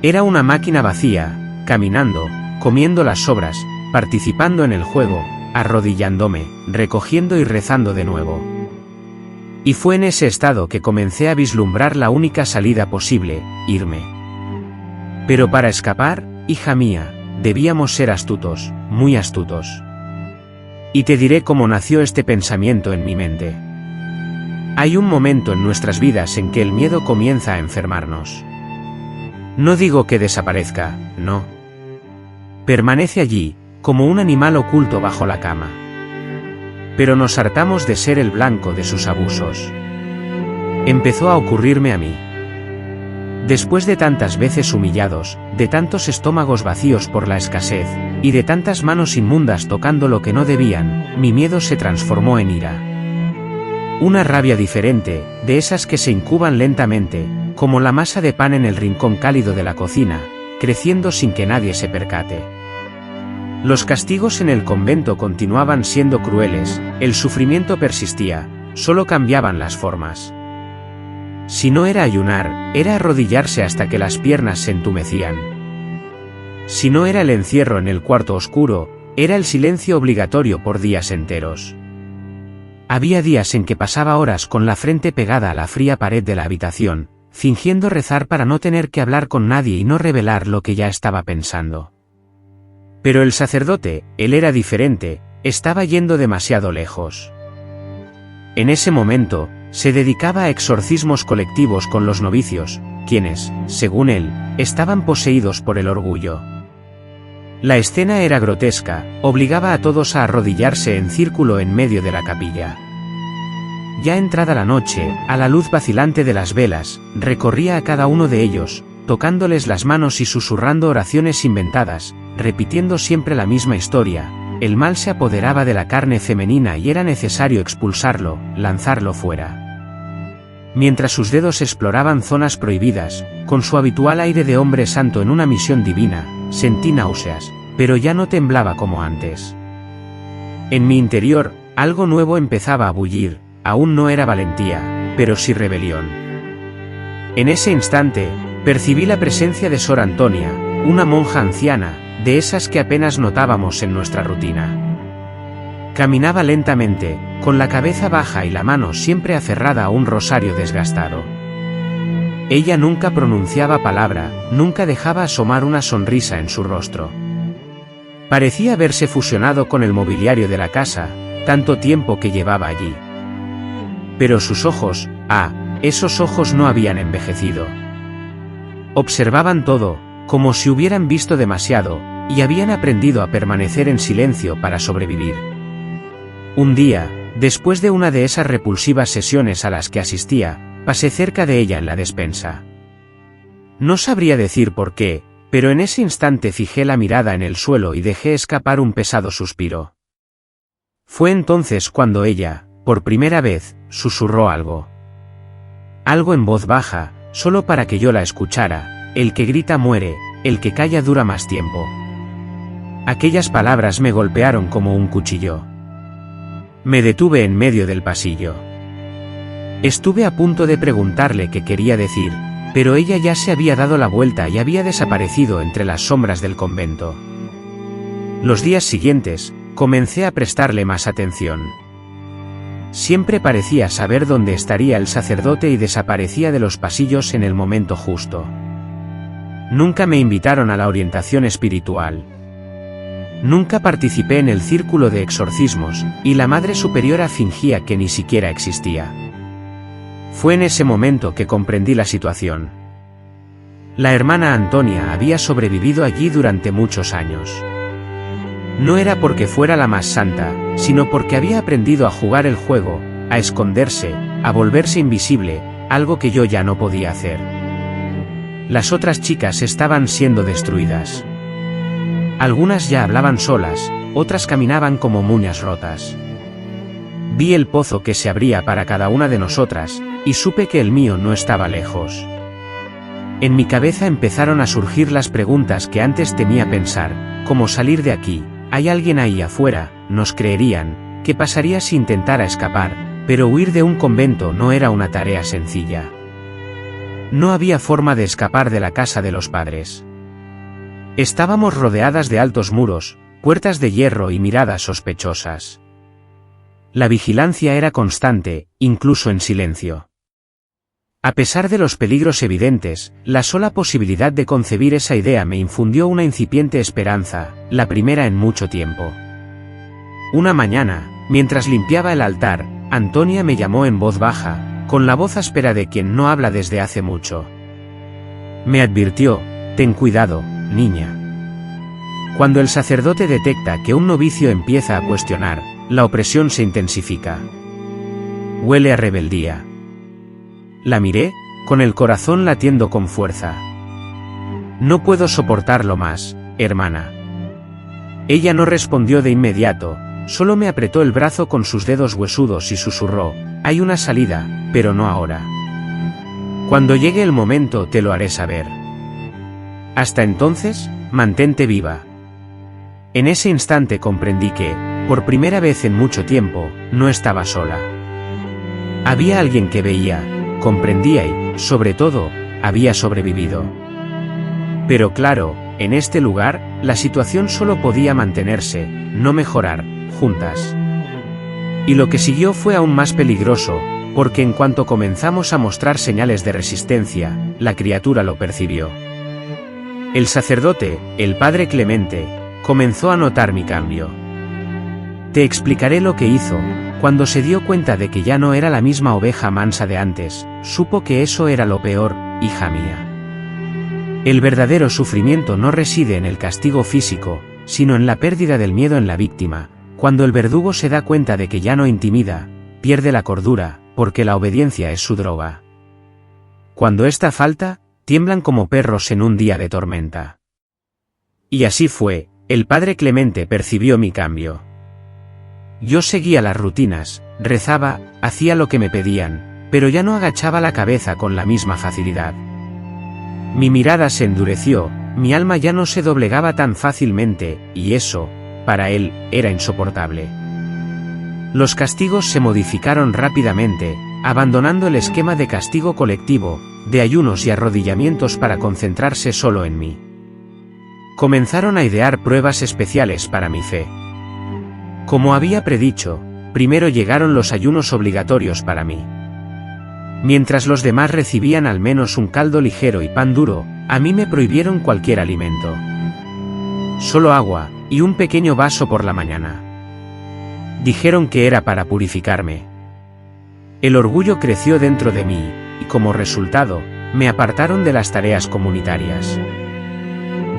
Era una máquina vacía, caminando, comiendo las sobras, participando en el juego, arrodillándome, recogiendo y rezando de nuevo. Y fue en ese estado que comencé a vislumbrar la única salida posible, irme. Pero para escapar, hija mía, debíamos ser astutos, muy astutos. Y te diré cómo nació este pensamiento en mi mente. Hay un momento en nuestras vidas en que el miedo comienza a enfermarnos. No digo que desaparezca, no. Permanece allí, como un animal oculto bajo la cama. Pero nos hartamos de ser el blanco de sus abusos. Empezó a ocurrirme a mí. Después de tantas veces humillados, de tantos estómagos vacíos por la escasez, y de tantas manos inmundas tocando lo que no debían, mi miedo se transformó en ira. Una rabia diferente, de esas que se incuban lentamente, como la masa de pan en el rincón cálido de la cocina, creciendo sin que nadie se percate. Los castigos en el convento continuaban siendo crueles, el sufrimiento persistía, solo cambiaban las formas. Si no era ayunar, era arrodillarse hasta que las piernas se entumecían. Si no era el encierro en el cuarto oscuro, era el silencio obligatorio por días enteros. Había días en que pasaba horas con la frente pegada a la fría pared de la habitación, fingiendo rezar para no tener que hablar con nadie y no revelar lo que ya estaba pensando. Pero el sacerdote, él era diferente, estaba yendo demasiado lejos. En ese momento, se dedicaba a exorcismos colectivos con los novicios, quienes, según él, estaban poseídos por el orgullo. La escena era grotesca, obligaba a todos a arrodillarse en círculo en medio de la capilla. Ya entrada la noche, a la luz vacilante de las velas, recorría a cada uno de ellos, tocándoles las manos y susurrando oraciones inventadas, repitiendo siempre la misma historia. El mal se apoderaba de la carne femenina y era necesario expulsarlo, lanzarlo fuera. Mientras sus dedos exploraban zonas prohibidas, con su habitual aire de hombre santo en una misión divina, sentí náuseas, pero ya no temblaba como antes. En mi interior, algo nuevo empezaba a bullir, aún no era valentía, pero sí rebelión. En ese instante, percibí la presencia de Sor Antonia, una monja anciana, de esas que apenas notábamos en nuestra rutina. Caminaba lentamente, con la cabeza baja y la mano siempre aferrada a un rosario desgastado. Ella nunca pronunciaba palabra, nunca dejaba asomar una sonrisa en su rostro. Parecía haberse fusionado con el mobiliario de la casa, tanto tiempo que llevaba allí. Pero sus ojos, esos ojos no habían envejecido. Observaban todo, como si hubieran visto demasiado, y habían aprendido a permanecer en silencio para sobrevivir. Un día, después de una de esas repulsivas sesiones a las que asistía, pasé cerca de ella en la despensa. No sabría decir por qué, pero en ese instante fijé la mirada en el suelo y dejé escapar un pesado suspiro. Fue entonces cuando ella, por primera vez, susurró algo. Algo en voz baja, solo para que yo la escuchara: el que grita muere, el que calla dura más tiempo. Aquellas palabras me golpearon como un cuchillo. Me detuve en medio del pasillo. Estuve a punto de preguntarle qué quería decir, pero ella ya se había dado la vuelta y había desaparecido entre las sombras del convento. Los días siguientes, comencé a prestarle más atención. Siempre parecía saber dónde estaría el sacerdote y desaparecía de los pasillos en el momento justo. Nunca me invitaron a la orientación espiritual. Nunca participé en el círculo de exorcismos, y la Madre Superiora fingía que ni siquiera existía. Fue en ese momento que comprendí la situación. La hermana Antonia había sobrevivido allí durante muchos años. No era porque fuera la más santa, sino porque había aprendido a jugar el juego, a esconderse, a volverse invisible, algo que yo ya no podía hacer. Las otras chicas estaban siendo destruidas. Algunas ya hablaban solas, otras caminaban como muñas rotas. Vi el pozo que se abría para cada una de nosotras, y supe que el mío no estaba lejos. En mi cabeza empezaron a surgir las preguntas que antes temía pensar: ¿cómo salir de aquí? ¿Hay alguien ahí afuera? ¿Nos creerían? ¿Qué pasaría si intentara escapar? Pero huir de un convento no era una tarea sencilla. No había forma de escapar de la casa de los padres. Estábamos rodeadas de altos muros, puertas de hierro y miradas sospechosas. La vigilancia era constante, incluso en silencio. A pesar de los peligros evidentes, la sola posibilidad de concebir esa idea me infundió una incipiente esperanza, la primera en mucho tiempo. Una mañana, mientras limpiaba el altar, Antonia me llamó en voz baja, con la voz áspera de quien no habla desde hace mucho. Me advirtió: ten cuidado, niña. Cuando el sacerdote detecta que un novicio empieza a cuestionar, la opresión se intensifica. Huele a rebeldía. La miré, con el corazón latiendo con fuerza. No puedo soportarlo más, hermana. Ella no respondió de inmediato, solo me apretó el brazo con sus dedos huesudos y susurró: hay una salida, pero no ahora. Cuando llegue el momento te lo haré saber. Hasta entonces, mantente viva. En ese instante comprendí que, por primera vez en mucho tiempo, no estaba sola. Había alguien que veía, comprendía y, sobre todo, había sobrevivido. Pero claro, en este lugar, la situación solo podía mantenerse, no mejorar, juntas. Y lo que siguió fue aún más peligroso, porque en cuanto comenzamos a mostrar señales de resistencia, la criatura lo percibió. El sacerdote, el padre Clemente, comenzó a notar mi cambio. Te explicaré lo que hizo. Cuando se dio cuenta de que ya no era la misma oveja mansa de antes, supo que eso era lo peor, hija mía. El verdadero sufrimiento no reside en el castigo físico, sino en la pérdida del miedo en la víctima. Cuando el verdugo se da cuenta de que ya no intimida, pierde la cordura, porque la obediencia es su droga. Cuando esta falta, tiemblan como perros en un día de tormenta. Y así fue, el padre Clemente percibió mi cambio. Yo seguía las rutinas, rezaba, hacía lo que me pedían, pero ya no agachaba la cabeza con la misma facilidad. Mi mirada se endureció, mi alma ya no se doblegaba tan fácilmente, y eso, para él, era insoportable. Los castigos se modificaron rápidamente, abandonando el esquema de castigo colectivo, de ayunos y arrodillamientos para concentrarse solo en mí. Comenzaron a idear pruebas especiales para mi fe. Como había predicho, primero llegaron los ayunos obligatorios para mí. Mientras los demás recibían al menos un caldo ligero y pan duro, a mí me prohibieron cualquier alimento. Solo agua, y un pequeño vaso por la mañana. Dijeron que era para purificarme. El orgullo creció dentro de mí, y como resultado, me apartaron de las tareas comunitarias.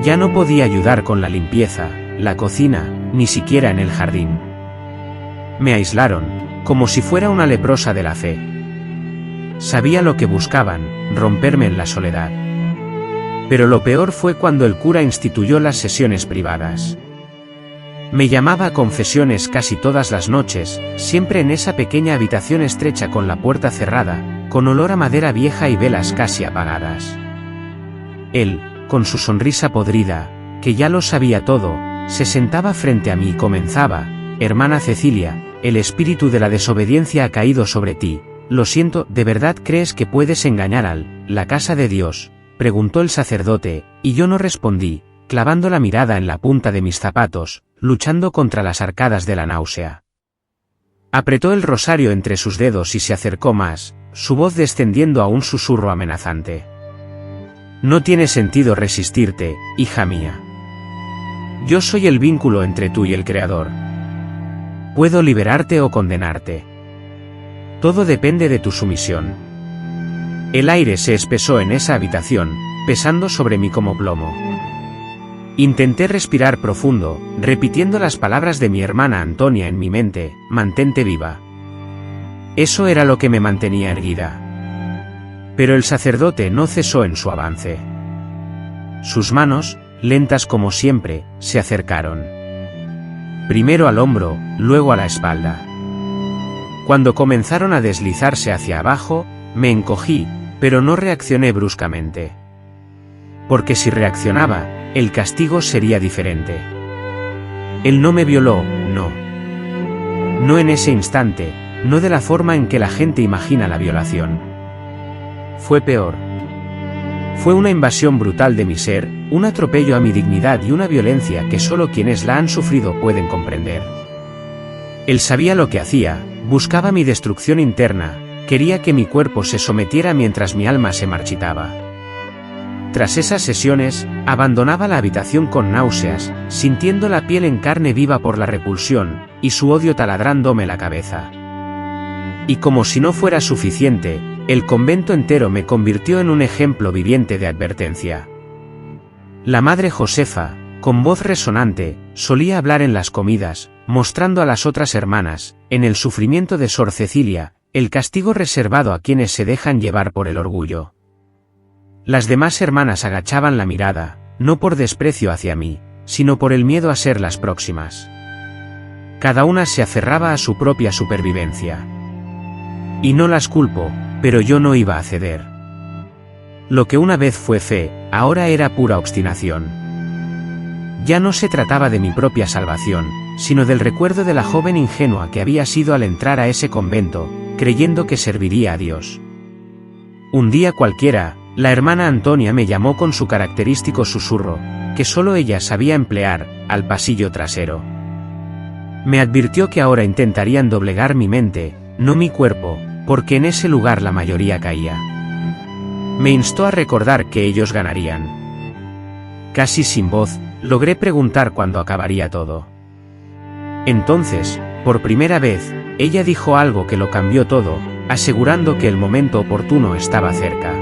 Ya no podía ayudar con la limpieza, la cocina, ni siquiera en el jardín. Me aislaron, como si fuera una leprosa de la fe. Sabía lo que buscaban, romperme en la soledad. Pero lo peor fue cuando el cura instituyó las sesiones privadas. Me llamaba a confesiones casi todas las noches, siempre en esa pequeña habitación estrecha con la puerta cerrada, con olor a madera vieja y velas casi apagadas. Él, con su sonrisa podrida, que ya lo sabía todo, se sentaba frente a mí y comenzaba: hermana Cecilia, el espíritu de la desobediencia ha caído sobre ti. Lo siento, ¿de verdad crees que puedes engañar la casa de Dios?, preguntó el sacerdote, y yo no respondí, clavando la mirada en la punta de mis zapatos, luchando contra las arcadas de la náusea. Apretó el rosario entre sus dedos y se acercó más, su voz descendiendo a un susurro amenazante. No tiene sentido resistirte, hija mía. Yo soy el vínculo entre tú y el Creador. Puedo liberarte o condenarte. Todo depende de tu sumisión. El aire se espesó en esa habitación, pesando sobre mí como plomo. Intenté respirar profundo, repitiendo las palabras de mi hermana Antonia en mi mente: mantente viva. Eso era lo que me mantenía erguida. Pero el sacerdote no cesó en su avance. Sus manos, lentas como siempre, se acercaron. Primero al hombro, luego a la espalda. Cuando comenzaron a deslizarse hacia abajo, me encogí, pero no reaccioné bruscamente. Porque si reaccionaba, el castigo sería diferente. Él no me violó, no. No en ese instante, no de la forma en que la gente imagina la violación. Fue peor. Fue una invasión brutal de mi ser, un atropello a mi dignidad y una violencia que solo quienes la han sufrido pueden comprender. Él sabía lo que hacía, buscaba mi destrucción interna, quería que mi cuerpo se sometiera mientras mi alma se marchitaba. Tras esas sesiones, abandonaba la habitación con náuseas, sintiendo la piel en carne viva por la repulsión, y su odio taladrándome la cabeza. Y como si no fuera suficiente, el convento entero me convirtió en un ejemplo viviente de advertencia. La madre Josefa, con voz resonante, solía hablar en las comidas, mostrando a las otras hermanas, en el sufrimiento de Sor Cecilia, el castigo reservado a quienes se dejan llevar por el orgullo. Las demás hermanas agachaban la mirada, no por desprecio hacia mí, sino por el miedo a ser las próximas. Cada una se aferraba a su propia supervivencia. Y no las culpo, pero yo no iba a ceder. Lo que una vez fue fe, ahora era pura obstinación. Ya no se trataba de mi propia salvación, sino del recuerdo de la joven ingenua que había sido al entrar a ese convento, creyendo que serviría a Dios. Un día cualquiera, la hermana Antonia me llamó con su característico susurro, que solo ella sabía emplear, al pasillo trasero. Me advirtió que ahora intentarían doblegar mi mente, no mi cuerpo, porque en ese lugar la mayoría caía. Me instó a recordar que ellos ganarían. Casi sin voz, logré preguntar cuándo acabaría todo. Entonces, por primera vez, ella dijo algo que lo cambió todo, asegurando que el momento oportuno estaba cerca.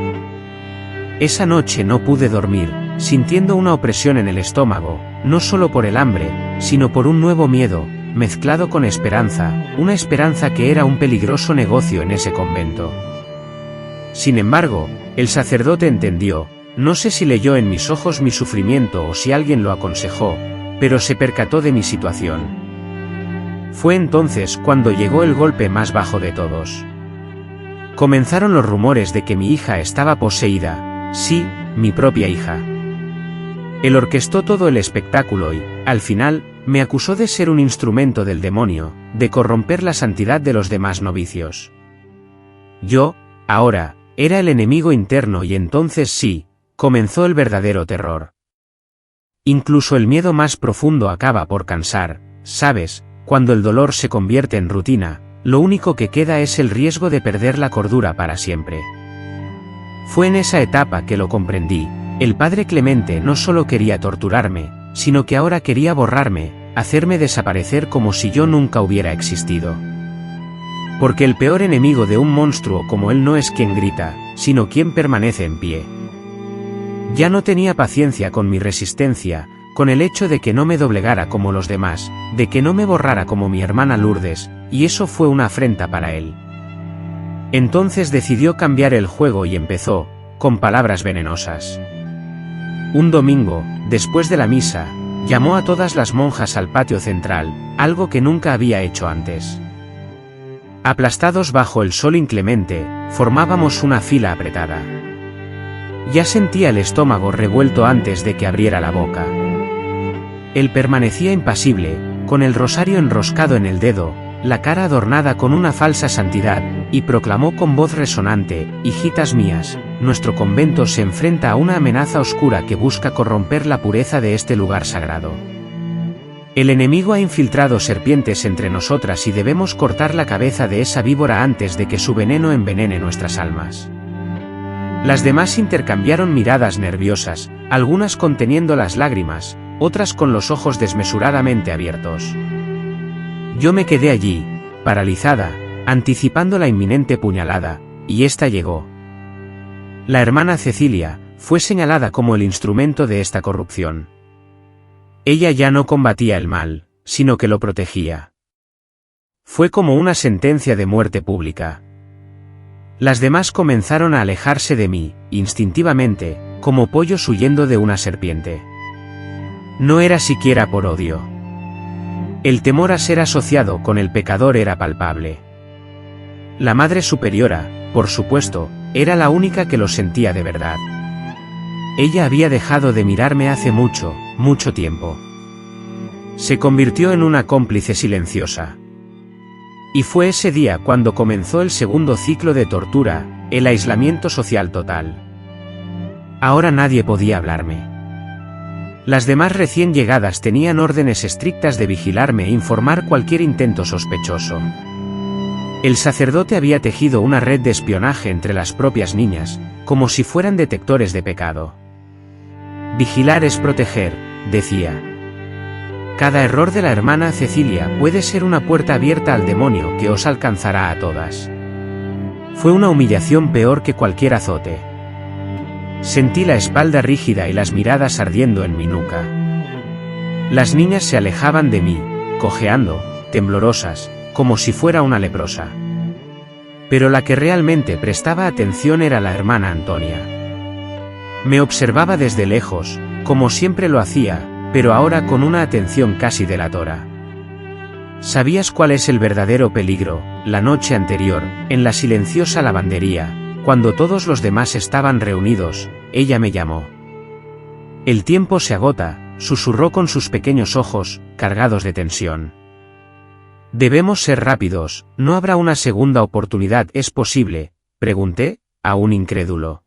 Esa noche no pude dormir, sintiendo una opresión en el estómago, no solo por el hambre, sino por un nuevo miedo, mezclado con esperanza, una esperanza que era un peligroso negocio en ese convento. Sin embargo, el sacerdote entendió, no sé si leyó en mis ojos mi sufrimiento o si alguien lo aconsejó, pero se percató de mi situación. Fue entonces cuando llegó el golpe más bajo de todos. Comenzaron los rumores de que mi hija estaba poseída, sí, mi propia hija. Él orquestó todo el espectáculo y, al final, me acusó de ser un instrumento del demonio, de corromper la santidad de los demás novicios. Yo, ahora, era el enemigo interno y entonces sí, comenzó el verdadero terror. Incluso el miedo más profundo acaba por cansar, ¿sabes? Cuando el dolor se convierte en rutina, lo único que queda es el riesgo de perder la cordura para siempre. Fue en esa etapa que lo comprendí. El padre Clemente no solo quería torturarme, sino que ahora quería borrarme, hacerme desaparecer como si yo nunca hubiera existido. Porque el peor enemigo de un monstruo como él no es quien grita, sino quien permanece en pie. Ya no tenía paciencia con mi resistencia, con el hecho de que no me doblegara como los demás, de que no me borrara como mi hermana Lourdes, y eso fue una afrenta para él. Entonces decidió cambiar el juego y empezó, con palabras venenosas. Un domingo, después de la misa, llamó a todas las monjas al patio central, algo que nunca había hecho antes. Aplastados bajo el sol inclemente, formábamos una fila apretada. Ya sentía el estómago revuelto antes de que abriera la boca. Él permanecía impasible, con el rosario enroscado en el dedo, la cara adornada con una falsa santidad, y proclamó con voz resonante: «Hijitas mías, nuestro convento se enfrenta a una amenaza oscura que busca corromper la pureza de este lugar sagrado. El enemigo ha infiltrado serpientes entre nosotras y debemos cortar la cabeza de esa víbora antes de que su veneno envenene nuestras almas». Las demás intercambiaron miradas nerviosas, algunas conteniendo las lágrimas, otras con los ojos desmesuradamente abiertos. Yo me quedé allí, paralizada, anticipando la inminente puñalada, y esta llegó. La hermana Cecilia fue señalada como el instrumento de esta corrupción. Ella ya no combatía el mal, sino que lo protegía. Fue como una sentencia de muerte pública. Las demás comenzaron a alejarse de mí, instintivamente, como pollos huyendo de una serpiente. No era siquiera por odio. El temor a ser asociado con el pecador era palpable. La Madre Superiora, por supuesto, era la única que lo sentía de verdad. Ella había dejado de mirarme hace mucho, mucho tiempo. Se convirtió en una cómplice silenciosa. Y fue ese día cuando comenzó el segundo ciclo de tortura, el aislamiento social total. Ahora nadie podía hablarme. Las demás recién llegadas tenían órdenes estrictas de vigilarme e informar cualquier intento sospechoso. El sacerdote había tejido una red de espionaje entre las propias niñas, como si fueran detectores de pecado. Vigilar es proteger, decía. Cada error de la hermana Cecilia puede ser una puerta abierta al demonio que os alcanzará a todas. Fue una humillación peor que cualquier azote. Sentí la espalda rígida y las miradas ardiendo en mi nuca. Las niñas se alejaban de mí, cojeando, temblorosas, como si fuera una leprosa. Pero la que realmente prestaba atención era la hermana Antonia. Me observaba desde lejos, como siempre lo hacía, pero ahora con una atención casi delatora. ¿Sabías cuál es el verdadero peligro? La noche anterior, en la silenciosa lavandería, cuando todos los demás estaban reunidos, ella me llamó. «El tiempo se agota», susurró con sus pequeños ojos, cargados de tensión. «Debemos ser rápidos, ¿no habrá una segunda oportunidad? ¿Es posible?», pregunté, aún incrédulo.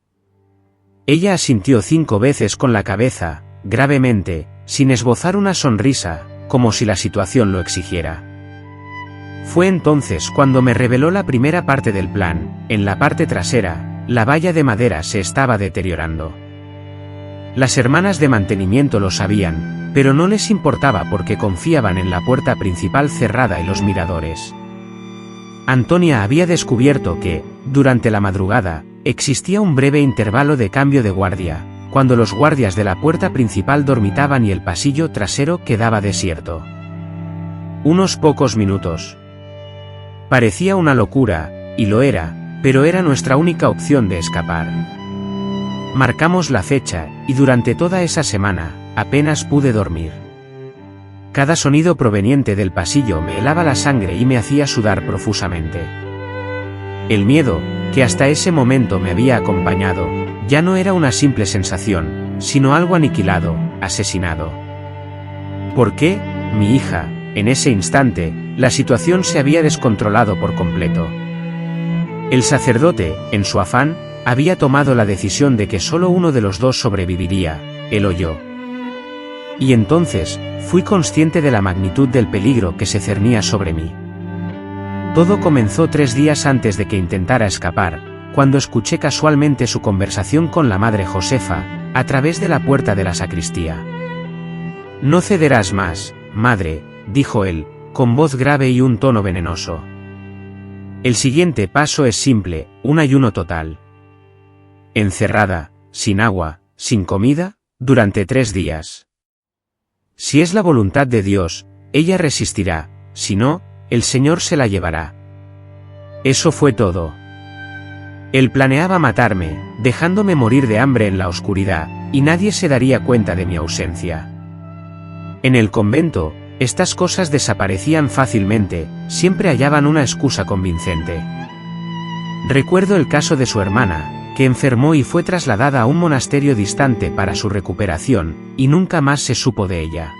Ella asintió 5 veces con la cabeza, gravemente, sin esbozar una sonrisa, como si la situación lo exigiera. Fue entonces cuando me reveló la primera parte del plan. En la parte trasera, la valla de madera se estaba deteriorando. Las hermanas de mantenimiento lo sabían, pero no les importaba porque confiaban en la puerta principal cerrada y los miradores. Antonia había descubierto que, durante la madrugada, existía un breve intervalo de cambio de guardia, cuando los guardias de la puerta principal dormitaban y el pasillo trasero quedaba desierto. Unos pocos minutos. Parecía una locura, y lo era, pero era nuestra única opción de escapar. Marcamos la fecha, y durante toda esa semana, apenas pude dormir. Cada sonido proveniente del pasillo me helaba la sangre y me hacía sudar profusamente. El miedo, que hasta ese momento me había acompañado, ya no era una simple sensación, sino algo aniquilado, asesinado. ¿Por qué, mi hija? En ese instante, la situación se había descontrolado por completo. El sacerdote, en su afán, había tomado la decisión de que solo uno de los dos sobreviviría, él o yo. Y entonces, fui consciente de la magnitud del peligro que se cernía sobre mí. Todo comenzó 3 días antes de que intentara escapar, cuando escuché casualmente su conversación con la madre Josefa, a través de la puerta de la sacristía. «No cederás más, madre», dijo él, con voz grave y un tono venenoso. «El siguiente paso es simple, un ayuno total. Encerrada, sin agua, sin comida, durante 3 días. Si es la voluntad de Dios, ella resistirá, si no, el Señor se la llevará». Eso fue todo. Él planeaba matarme, dejándome morir de hambre en la oscuridad, y nadie se daría cuenta de mi ausencia. En el convento, estas cosas desaparecían fácilmente, siempre hallaban una excusa convincente. Recuerdo el caso de su hermana, que enfermó y fue trasladada a un monasterio distante para su recuperación, y nunca más se supo de ella.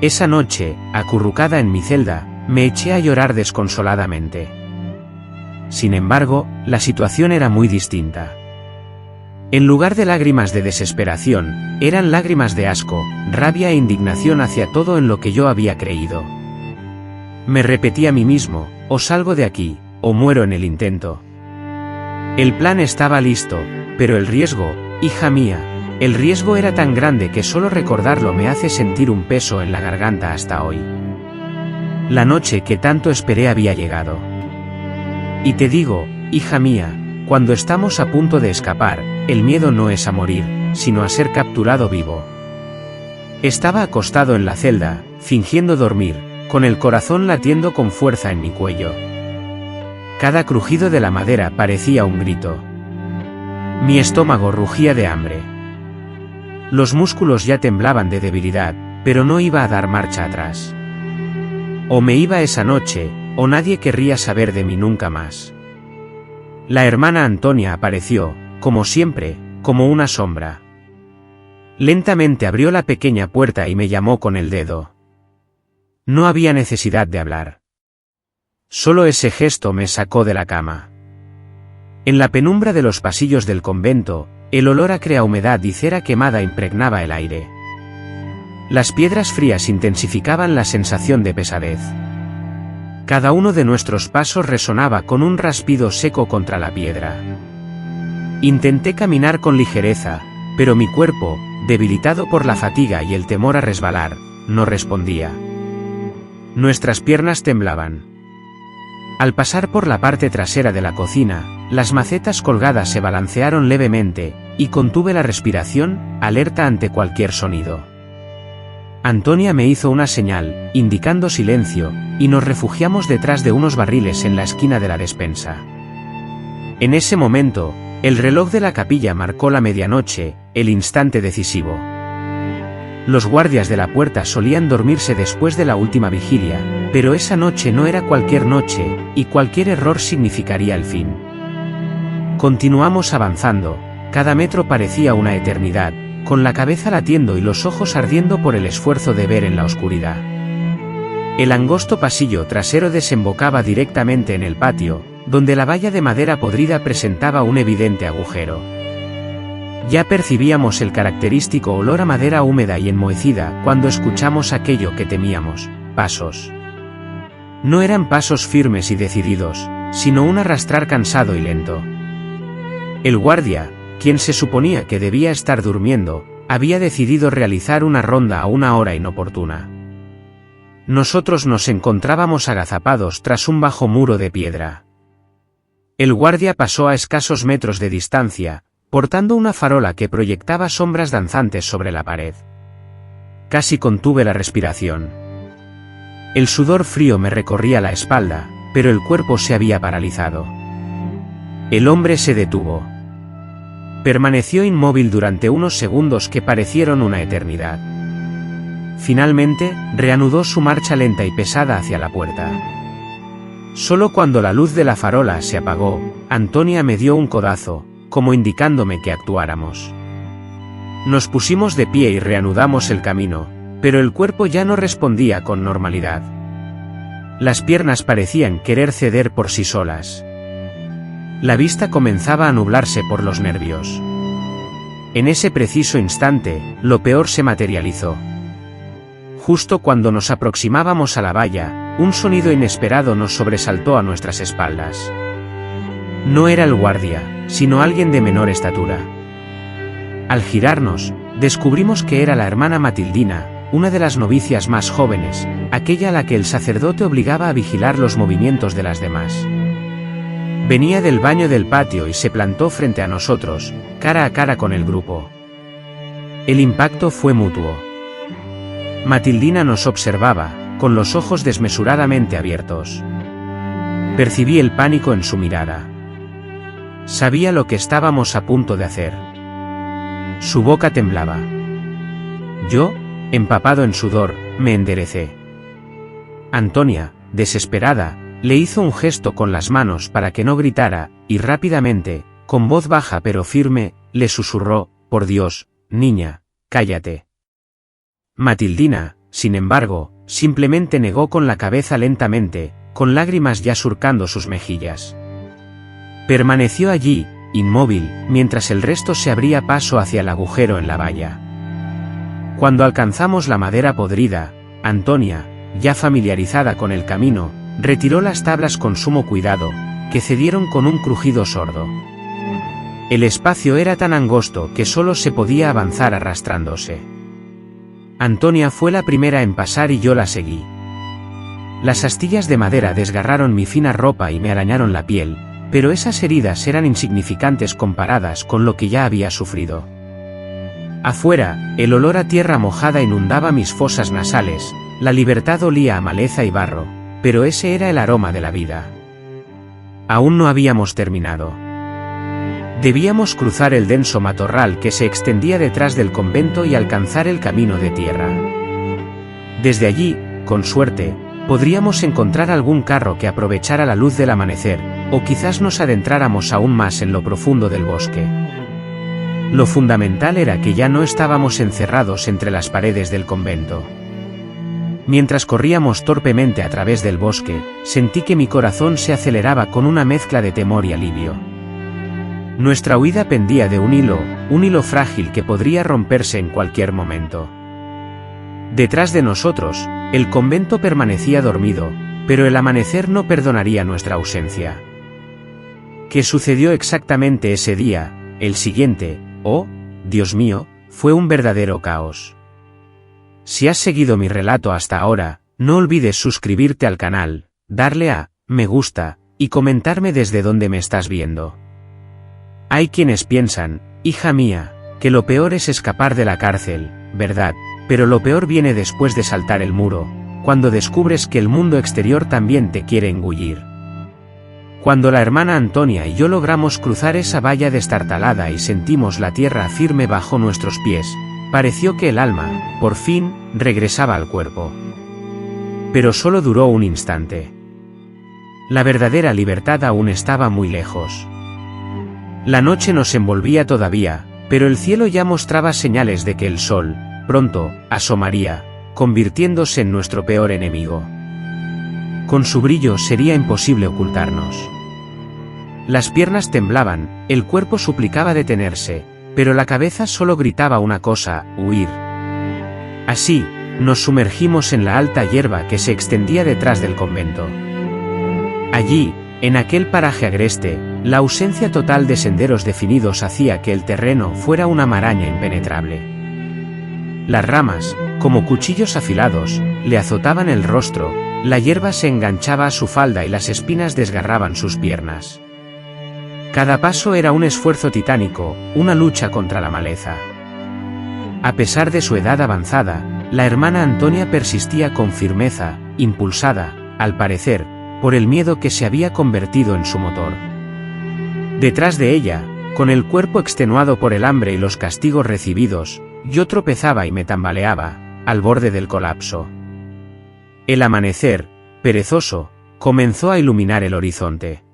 Esa noche, acurrucada en mi celda, me eché a llorar desconsoladamente. Sin embargo, la situación era muy distinta. En lugar de lágrimas de desesperación, eran lágrimas de asco, rabia e indignación hacia todo en lo que yo había creído. Me repetí a mí mismo, o salgo de aquí, o muero en el intento. El plan estaba listo, pero el riesgo, hija mía, el riesgo era tan grande que solo recordarlo me hace sentir un peso en la garganta hasta hoy. La noche que tanto esperé había llegado. Y te digo, hija mía, cuando estamos a punto de escapar, el miedo no es a morir, sino a ser capturado vivo. Estaba acostado en la celda, fingiendo dormir, con el corazón latiendo con fuerza en mi cuello. Cada crujido de la madera parecía un grito. Mi estómago rugía de hambre. Los músculos ya temblaban de debilidad, pero no iba a dar marcha atrás. O me iba esa noche, o nadie querría saber de mí nunca más. La hermana Antonia apareció, como siempre, como una sombra. Lentamente abrió la pequeña puerta y me llamó con el dedo. No había necesidad de hablar. Solo ese gesto me sacó de la cama. En la penumbra de los pasillos del convento, el olor acre a humedad y cera quemada impregnaba el aire. Las piedras frías intensificaban la sensación de pesadez. Cada uno de nuestros pasos resonaba con un raspido seco contra la piedra. Intenté caminar con ligereza, pero mi cuerpo, debilitado por la fatiga y el temor a resbalar, no respondía. Nuestras piernas temblaban. Al pasar por la parte trasera de la cocina, las macetas colgadas se balancearon levemente, y contuve la respiración, alerta ante cualquier sonido. Antonia me hizo una señal, indicando silencio, y nos refugiamos detrás de unos barriles en la esquina de la despensa. En ese momento, el reloj de la capilla marcó la medianoche, el instante decisivo. Los guardias de la puerta solían dormirse después de la última vigilia, pero esa noche no era cualquier noche, y cualquier error significaría el fin. Continuamos avanzando, cada metro parecía una eternidad, con la cabeza latiendo y los ojos ardiendo por el esfuerzo de ver en la oscuridad. El angosto pasillo trasero desembocaba directamente en el patio, donde la valla de madera podrida presentaba un evidente agujero. Ya percibíamos el característico olor a madera húmeda y enmohecida cuando escuchamos aquello que temíamos, pasos. No eran pasos firmes y decididos, sino un arrastrar cansado y lento. El guardia, quien se suponía que debía estar durmiendo, había decidido realizar una ronda a una hora inoportuna. Nosotros nos encontrábamos agazapados tras un bajo muro de piedra. El guardia pasó a escasos metros de distancia, portando una farola que proyectaba sombras danzantes sobre la pared. Casi contuve la respiración. El sudor frío me recorría la espalda, pero el cuerpo se había paralizado. El hombre se detuvo. Permaneció inmóvil durante unos segundos que parecieron una eternidad. Finalmente, reanudó su marcha lenta y pesada hacia la puerta. Solo cuando la luz de la farola se apagó, Antonia me dio un codazo, como indicándome que actuáramos. Nos pusimos de pie y reanudamos el camino, pero el cuerpo ya no respondía con normalidad. Las piernas parecían querer ceder por sí solas. La vista comenzaba a nublarse por los nervios. En ese preciso instante, lo peor se materializó. Justo cuando nos aproximábamos a la valla, un sonido inesperado nos sobresaltó a nuestras espaldas. No era el guardia, sino alguien de menor estatura. Al girarnos, descubrimos que era la hermana Matildina, una de las novicias más jóvenes, aquella a la que el sacerdote obligaba a vigilar los movimientos de las demás. Venía del baño del patio y se plantó frente a nosotros, cara a cara con el grupo. El impacto fue mutuo. Matildina nos observaba, con los ojos desmesuradamente abiertos. Percibí el pánico en su mirada. Sabía lo que estábamos a punto de hacer. Su boca temblaba. Yo, empapado en sudor, me enderecé. Antonia, desesperada, le hizo un gesto con las manos para que no gritara, y rápidamente, con voz baja pero firme, le susurró: «Por Dios, niña, cállate». Matildina, sin embargo, simplemente negó con la cabeza lentamente, con lágrimas ya surcando sus mejillas. Permaneció allí, inmóvil, mientras el resto se abría paso hacia el agujero en la valla. Cuando alcanzamos la madera podrida, Antonia, ya familiarizada con el camino, retiró las tablas con sumo cuidado, que cedieron con un crujido sordo. El espacio era tan angosto que solo se podía avanzar arrastrándose. Antonia fue la primera en pasar y yo la seguí. Las astillas de madera desgarraron mi fina ropa y me arañaron la piel, pero esas heridas eran insignificantes comparadas con lo que ya había sufrido. Afuera, el olor a tierra mojada inundaba mis fosas nasales, la libertad olía a maleza y barro, pero ese era el aroma de la vida. Aún no habíamos terminado. Debíamos cruzar el denso matorral que se extendía detrás del convento y alcanzar el camino de tierra. Desde allí, con suerte, podríamos encontrar algún carro que aprovechara la luz del amanecer, o quizás nos adentráramos aún más en lo profundo del bosque. Lo fundamental era que ya no estábamos encerrados entre las paredes del convento. Mientras corríamos torpemente a través del bosque, sentí que mi corazón se aceleraba con una mezcla de temor y alivio. Nuestra huida pendía de un hilo frágil que podría romperse en cualquier momento. Detrás de nosotros, el convento permanecía dormido, pero el amanecer no perdonaría nuestra ausencia. ¿Qué sucedió exactamente ese día, el siguiente? Oh, Dios mío, fue un verdadero caos. Si has seguido mi relato hasta ahora, no olvides suscribirte al canal, darle a me gusta, y comentarme desde dónde me estás viendo. Hay quienes piensan, hija mía, que lo peor es escapar de la cárcel, ¿verdad? Pero lo peor viene después de saltar el muro, cuando descubres que el mundo exterior también te quiere engullir. Cuando la hermana Antonia y yo logramos cruzar esa valla destartalada y sentimos la tierra firme bajo nuestros pies, pareció que el alma, por fin, regresaba al cuerpo. Pero solo duró un instante. La verdadera libertad aún estaba muy lejos. La noche nos envolvía todavía, pero el cielo ya mostraba señales de que el sol, pronto, asomaría, convirtiéndose en nuestro peor enemigo. Con su brillo sería imposible ocultarnos. Las piernas temblaban, el cuerpo suplicaba detenerse, pero la cabeza solo gritaba una cosa: huir. Así, nos sumergimos en la alta hierba que se extendía detrás del convento. Allí, en aquel paraje agreste, la ausencia total de senderos definidos hacía que el terreno fuera una maraña impenetrable. Las ramas, como cuchillos afilados, le azotaban el rostro, la hierba se enganchaba a su falda y las espinas desgarraban sus piernas. Cada paso era un esfuerzo titánico, una lucha contra la maleza. A pesar de su edad avanzada, la hermana Antonia persistía con firmeza, impulsada, al parecer, por el miedo que se había convertido en su motor. Detrás de ella, con el cuerpo extenuado por el hambre y los castigos recibidos, yo tropezaba y me tambaleaba, al borde del colapso. El amanecer, perezoso, comenzó a iluminar el horizonte.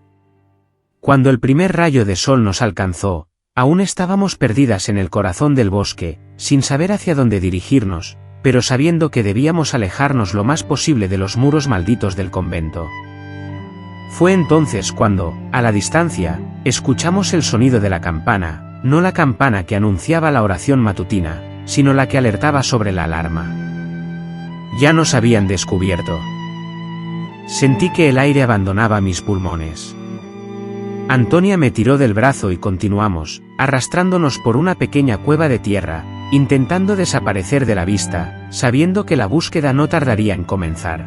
Cuando el primer rayo de sol nos alcanzó, aún estábamos perdidas en el corazón del bosque, sin saber hacia dónde dirigirnos, pero sabiendo que debíamos alejarnos lo más posible de los muros malditos del convento. Fue entonces cuando, a la distancia, escuchamos el sonido de la campana, no la campana que anunciaba la oración matutina, sino la que alertaba sobre la alarma. Ya nos habían descubierto. Sentí que el aire abandonaba mis pulmones. Antonia me tiró del brazo y continuamos, arrastrándonos por una pequeña cueva de tierra, intentando desaparecer de la vista, sabiendo que la búsqueda no tardaría en comenzar.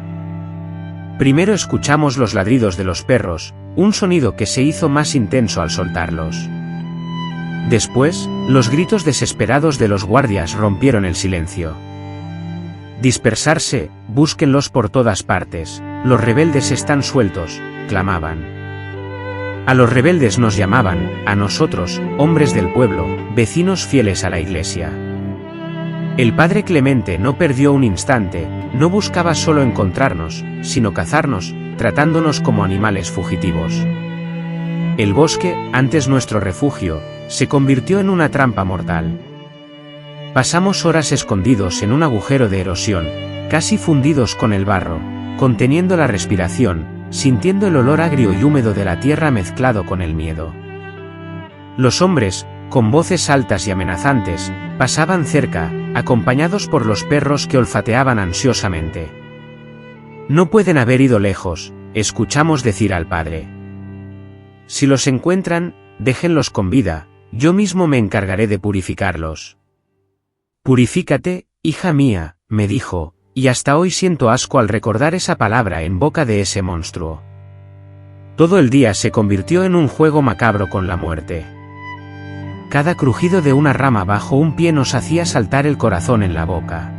Primero escuchamos los ladridos de los perros, un sonido que se hizo más intenso al soltarlos. Después, los gritos desesperados de los guardias rompieron el silencio. «Dispersarse, búsquenlos por todas partes, los rebeldes están sueltos», clamaban. A los rebeldes nos llamaban, a nosotros, hombres del pueblo, vecinos fieles a la iglesia. El padre Clemente no perdió un instante, no buscaba solo encontrarnos, sino cazarnos, tratándonos como animales fugitivos. El bosque, antes nuestro refugio, se convirtió en una trampa mortal. Pasamos horas escondidos en un agujero de erosión, casi fundidos con el barro, conteniendo la respiración, sintiendo el olor agrio y húmedo de la tierra mezclado con el miedo. Los hombres, con voces altas y amenazantes, pasaban cerca, acompañados por los perros que olfateaban ansiosamente. «No pueden haber ido lejos», escuchamos decir al padre. «Si los encuentran, déjenlos con vida, yo mismo me encargaré de purificarlos». «Purifícate, hija mía», me dijo, y hasta hoy siento asco al recordar esa palabra en boca de ese monstruo. Todo el día se convirtió en un juego macabro con la muerte. Cada crujido de una rama bajo un pie nos hacía saltar el corazón en la boca.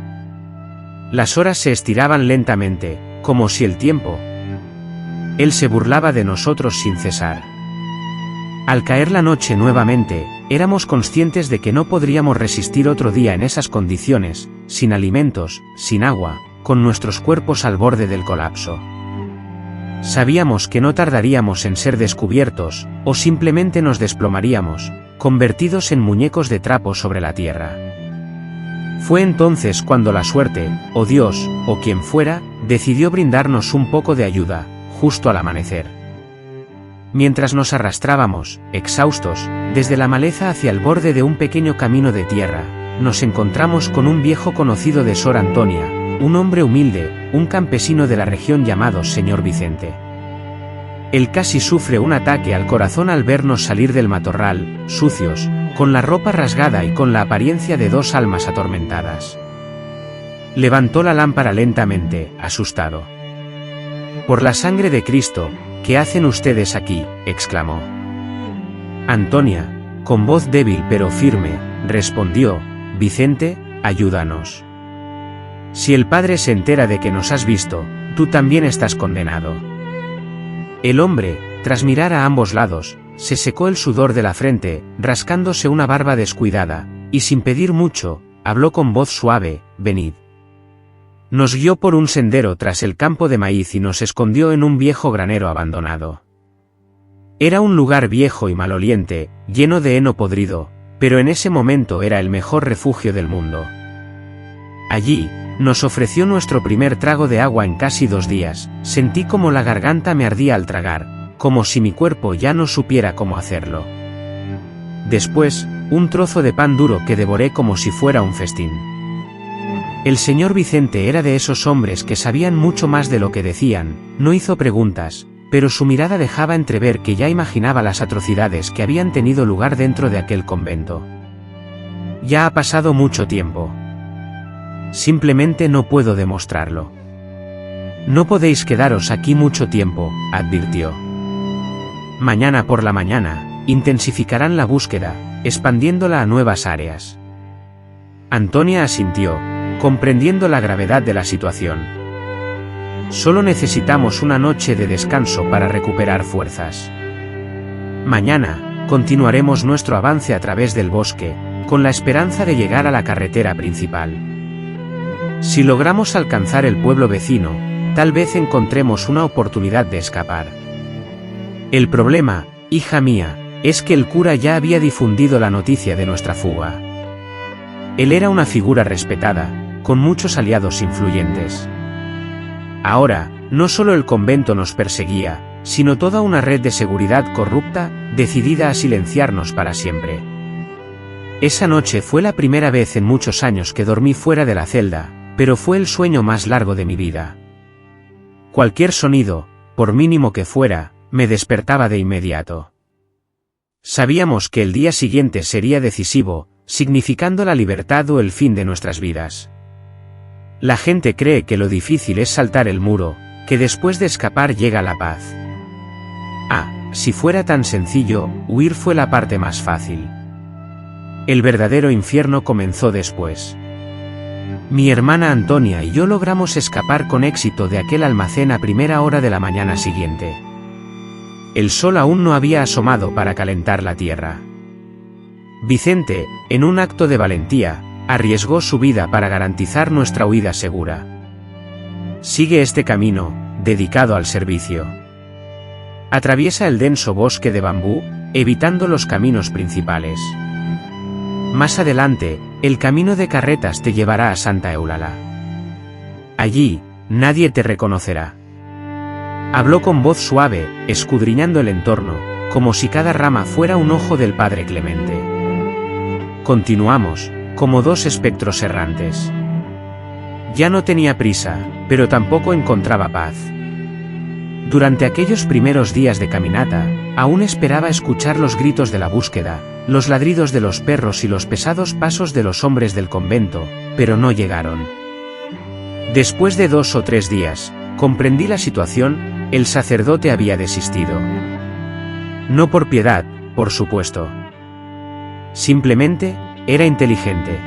Las horas se estiraban lentamente, como si el tiempo. Él se burlaba de nosotros sin cesar. Al caer la noche nuevamente, éramos conscientes de que no podríamos resistir otro día en esas condiciones, sin alimentos, sin agua, con nuestros cuerpos al borde del colapso. Sabíamos que no tardaríamos en ser descubiertos, o simplemente nos desplomaríamos, convertidos en muñecos de trapo sobre la tierra. Fue entonces cuando la suerte, o Dios, o quien fuera, decidió brindarnos un poco de ayuda, justo al amanecer. Mientras nos arrastrábamos, exhaustos, desde la maleza hacia el borde de un pequeño camino de tierra, nos encontramos con un viejo conocido de Sor Antonia, un hombre humilde, un campesino de la región llamado Señor Vicente. Él casi sufre un ataque al corazón al vernos salir del matorral, sucios, con la ropa rasgada y con la apariencia de dos almas atormentadas. Levantó la lámpara lentamente, asustado. «Por la sangre de Cristo, ¿qué hacen ustedes aquí?», exclamó. Antonia, con voz débil pero firme, respondió: «Vicente, ayúdanos. Si el Padre se entera de que nos has visto, tú también estás condenado». El hombre, tras mirar a ambos lados, se secó el sudor de la frente, rascándose una barba descuidada, y sin pedir mucho, habló con voz suave: «Venid». Nos guió por un sendero tras el campo de maíz y nos escondió en un viejo granero abandonado. Era un lugar viejo y maloliente, lleno de heno podrido, pero en ese momento era el mejor refugio del mundo. Allí, nos ofreció nuestro primer trago de agua en casi 2 días. Sentí como la garganta me ardía al tragar, como si mi cuerpo ya no supiera cómo hacerlo. Después, un trozo de pan duro que devoré como si fuera un festín. El señor Vicente era de esos hombres que sabían mucho más de lo que decían, no hizo preguntas, pero su mirada dejaba entrever que ya imaginaba las atrocidades que habían tenido lugar dentro de aquel convento. Ya ha pasado mucho tiempo. Simplemente no puedo demostrarlo. No podéis quedaros aquí mucho tiempo, advirtió. Mañana por la mañana, intensificarán la búsqueda, expandiéndola a nuevas áreas. Antonia asintió, comprendiendo la gravedad de la situación. Solo necesitamos una noche de descanso para recuperar fuerzas. Mañana, continuaremos nuestro avance a través del bosque, con la esperanza de llegar a la carretera principal. Si logramos alcanzar el pueblo vecino, tal vez encontremos una oportunidad de escapar. El problema, hija mía, es que el cura ya había difundido la noticia de nuestra fuga. Él era una figura respetada, con muchos aliados influyentes. Ahora, no solo el convento nos perseguía, sino toda una red de seguridad corrupta, decidida a silenciarnos para siempre. Esa noche fue la primera vez en muchos años que dormí fuera de la celda, pero fue el sueño más largo de mi vida. Cualquier sonido, por mínimo que fuera, me despertaba de inmediato. Sabíamos que el día siguiente sería decisivo, significando la libertad o el fin de nuestras vidas. La gente cree que lo difícil es saltar el muro, que después de escapar llega la paz. Ah, si fuera tan sencillo, huir fue la parte más fácil. El verdadero infierno comenzó después. Mi hermana Antonia y yo logramos escapar con éxito de aquel almacén a primera hora de la mañana siguiente. El sol aún no había asomado para calentar la tierra. Vicente, en un acto de valentía, arriesgó su vida para garantizar nuestra huida segura. Sigue este camino, dedicado al servicio. Atraviesa el denso bosque de bambú, evitando los caminos principales. Más adelante, el camino de carretas te llevará a Santa Eulalia. Allí, nadie te reconocerá. Habló con voz suave, escudriñando el entorno, como si cada rama fuera un ojo del Padre Clemente. Continuamos, como dos espectros errantes. Ya no tenía prisa, pero tampoco encontraba paz. Durante aquellos primeros días de caminata, aún esperaba escuchar los gritos de la búsqueda, los ladridos de los perros y los pesados pasos de los hombres del convento, pero no llegaron. Después de 2 o 3 días, comprendí la situación, el sacerdote había desistido. No por piedad, por supuesto. Simplemente, era inteligente.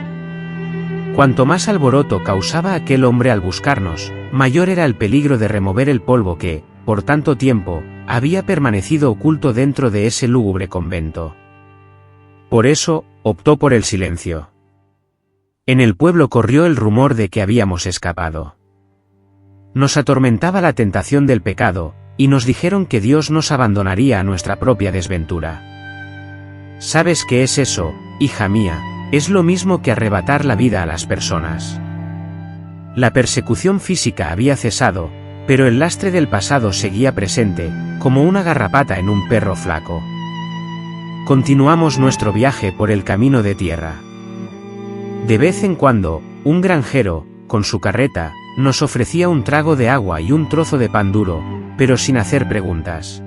Cuanto más alboroto causaba aquel hombre al buscarnos, mayor era el peligro de remover el polvo que, por tanto tiempo, había permanecido oculto dentro de ese lúgubre convento. Por eso, optó por el silencio. En el pueblo corrió el rumor de que habíamos escapado. Nos atormentaba la tentación del pecado, y nos dijeron que Dios nos abandonaría a nuestra propia desventura. ¿Sabes qué es eso, hija mía? Es lo mismo que arrebatar la vida a las personas. La persecución física había cesado, pero el lastre del pasado seguía presente, como una garrapata en un perro flaco. Continuamos nuestro viaje por el camino de tierra. De vez en cuando, un granjero, con su carreta, nos ofrecía un trago de agua y un trozo de pan duro, pero sin hacer preguntas.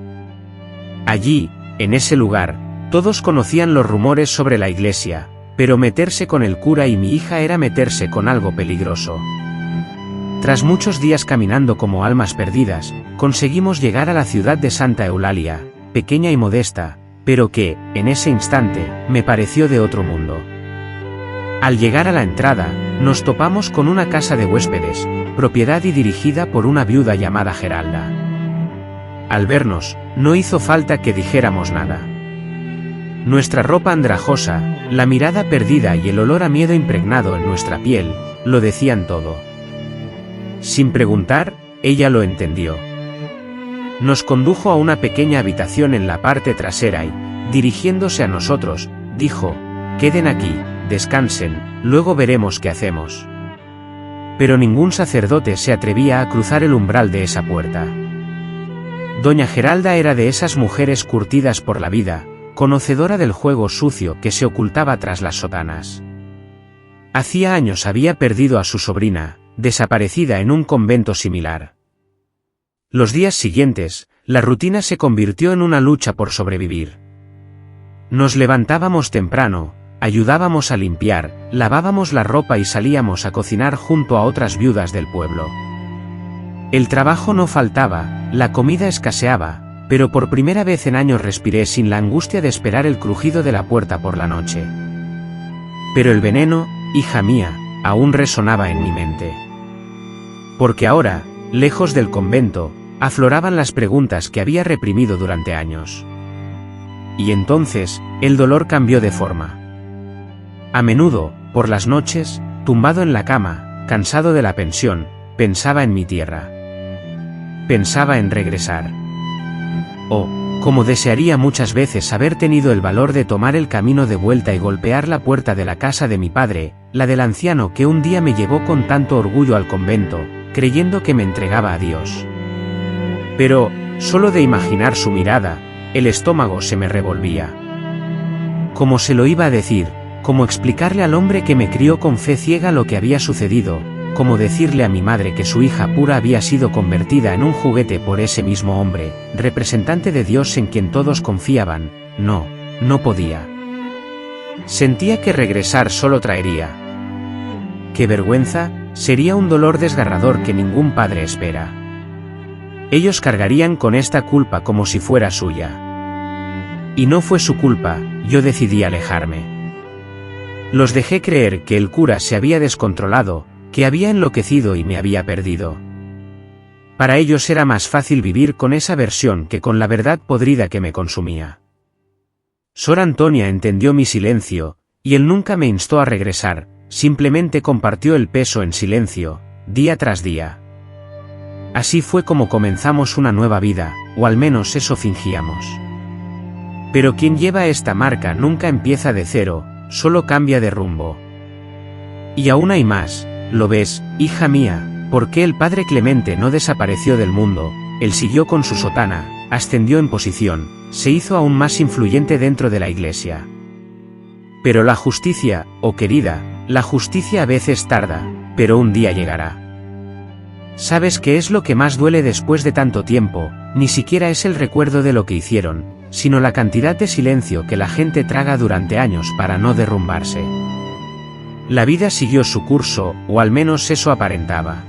Allí, en ese lugar, todos conocían los rumores sobre la iglesia, pero meterse con el cura y mi hija era meterse con algo peligroso. Tras muchos días caminando como almas perdidas, conseguimos llegar a la ciudad de Santa Eulalia, pequeña y modesta, pero que, en ese instante, me pareció de otro mundo. Al llegar a la entrada, nos topamos con una casa de huéspedes, propiedad y dirigida por una viuda llamada Geralda. Al vernos, no hizo falta que dijéramos nada. Nuestra ropa andrajosa, la mirada perdida y el olor a miedo impregnado en nuestra piel, lo decían todo. Sin preguntar, ella lo entendió. Nos condujo a una pequeña habitación en la parte trasera y, dirigiéndose a nosotros, dijo: «Queden aquí, descansen, luego veremos qué hacemos». Pero ningún sacerdote se atrevía a cruzar el umbral de esa puerta. Doña Geralda era de esas mujeres curtidas por la vida, conocedora del juego sucio que se ocultaba tras las sotanas. Hacía años había perdido a su sobrina, desaparecida en un convento similar. Los días siguientes, la rutina se convirtió en una lucha por sobrevivir. Nos levantábamos temprano, ayudábamos a limpiar, lavábamos la ropa y salíamos a cocinar junto a otras viudas del pueblo. El trabajo no faltaba, la comida escaseaba, pero por primera vez en años respiré sin la angustia de esperar el crujido de la puerta por la noche. Pero el veneno, hija mía, aún resonaba en mi mente. Porque ahora, lejos del convento, afloraban las preguntas que había reprimido durante años. Y entonces, el dolor cambió de forma. A menudo, por las noches, tumbado en la cama, cansado de la pensión, pensaba en mi tierra. Pensaba en regresar. Oh, como desearía muchas veces haber tenido el valor de tomar el camino de vuelta y golpear la puerta de la casa de mi padre, la del anciano que un día me llevó con tanto orgullo al convento, creyendo que me entregaba a Dios. Pero, solo de imaginar su mirada, el estómago se me revolvía. ¿Cómo se lo iba a decir? ¿Cómo explicarle al hombre que me crió con fe ciega lo que había sucedido? ¿Cómo decirle a mi madre que su hija pura había sido convertida en un juguete por ese mismo hombre, representante de Dios en quien todos confiaban? No, no podía. Sentía que regresar solo traería. ¡Qué vergüenza! Sería un dolor desgarrador que ningún padre espera. Ellos cargarían con esta culpa como si fuera suya. Y no fue su culpa, yo decidí alejarme. Los dejé creer que el cura se había descontrolado, que había enloquecido y me había perdido. Para ellos era más fácil vivir con esa versión que con la verdad podrida que me consumía. Sor Antonia entendió mi silencio, y él nunca me instó a regresar, simplemente compartió el peso en silencio, día tras día. Así fue como comenzamos una nueva vida, o al menos eso fingíamos. Pero quien lleva esta marca nunca empieza de cero, solo cambia de rumbo. Y aún hay más. ¿Lo ves, hija mía? ¿Por qué el padre Clemente no desapareció del mundo? Él siguió con su sotana, ascendió en posición, se hizo aún más influyente dentro de la iglesia. Pero la justicia, oh querida, la justicia a veces tarda, pero un día llegará. ¿Sabes qué es lo que más duele después de tanto tiempo? Ni siquiera es el recuerdo de lo que hicieron, sino la cantidad de silencio que la gente traga durante años para no derrumbarse. La vida siguió su curso, o al menos eso aparentaba.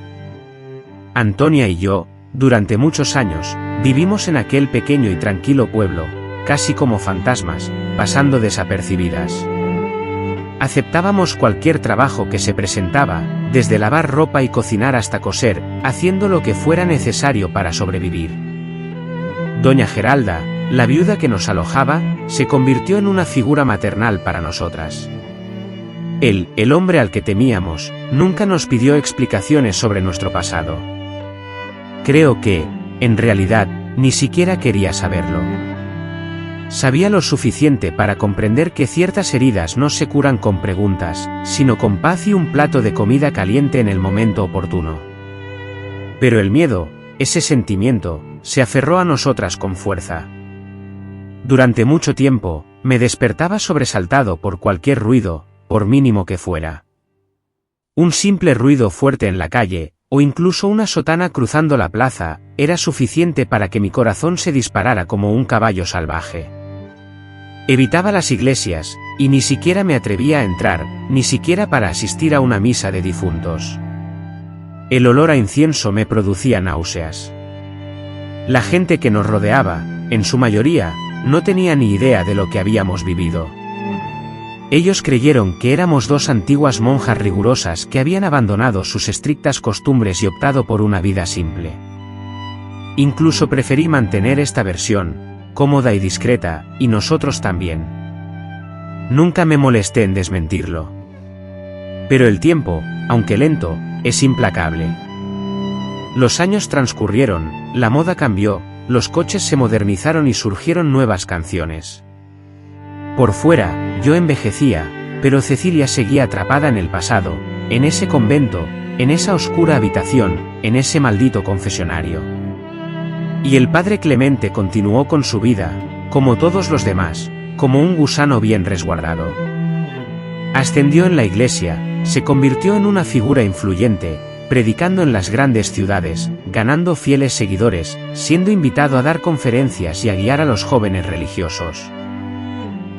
Antonia y yo, durante muchos años, vivimos en aquel pequeño y tranquilo pueblo, casi como fantasmas, pasando desapercibidas. Aceptábamos cualquier trabajo que se presentaba, desde lavar ropa y cocinar hasta coser, haciendo lo que fuera necesario para sobrevivir. Doña Geralda, la viuda que nos alojaba, se convirtió en una figura maternal para nosotras. Él, el hombre al que temíamos, nunca nos pidió explicaciones sobre nuestro pasado. Creo que, en realidad, ni siquiera quería saberlo. Sabía lo suficiente para comprender que ciertas heridas no se curan con preguntas, sino con paz y un plato de comida caliente en el momento oportuno. Pero el miedo, ese sentimiento, se aferró a nosotras con fuerza. Durante mucho tiempo, me despertaba sobresaltado por cualquier ruido, por mínimo que fuera. Un simple ruido fuerte en la calle, o incluso una sotana cruzando la plaza, era suficiente para que mi corazón se disparara como un caballo salvaje. Evitaba las iglesias, y ni siquiera me atrevía a entrar, ni siquiera para asistir a una misa de difuntos. El olor a incienso me producía náuseas. La gente que nos rodeaba, en su mayoría, no tenía ni idea de lo que habíamos vivido. Ellos creyeron que éramos dos antiguas monjas rigurosas que habían abandonado sus estrictas costumbres y optado por una vida simple. Incluso preferí mantener esta versión, cómoda y discreta, y nosotros también. Nunca me molesté en desmentirlo. Pero el tiempo, aunque lento, es implacable. Los años transcurrieron, la moda cambió, los coches se modernizaron y surgieron nuevas canciones. Por fuera, yo envejecía, pero Cecilia seguía atrapada en el pasado, en ese convento, en esa oscura habitación, en ese maldito confesionario. Y el padre Clemente continuó con su vida, como todos los demás, como un gusano bien resguardado. Ascendió en la iglesia, se convirtió en una figura influyente, predicando en las grandes ciudades, ganando fieles seguidores, siendo invitado a dar conferencias y a guiar a los jóvenes religiosos.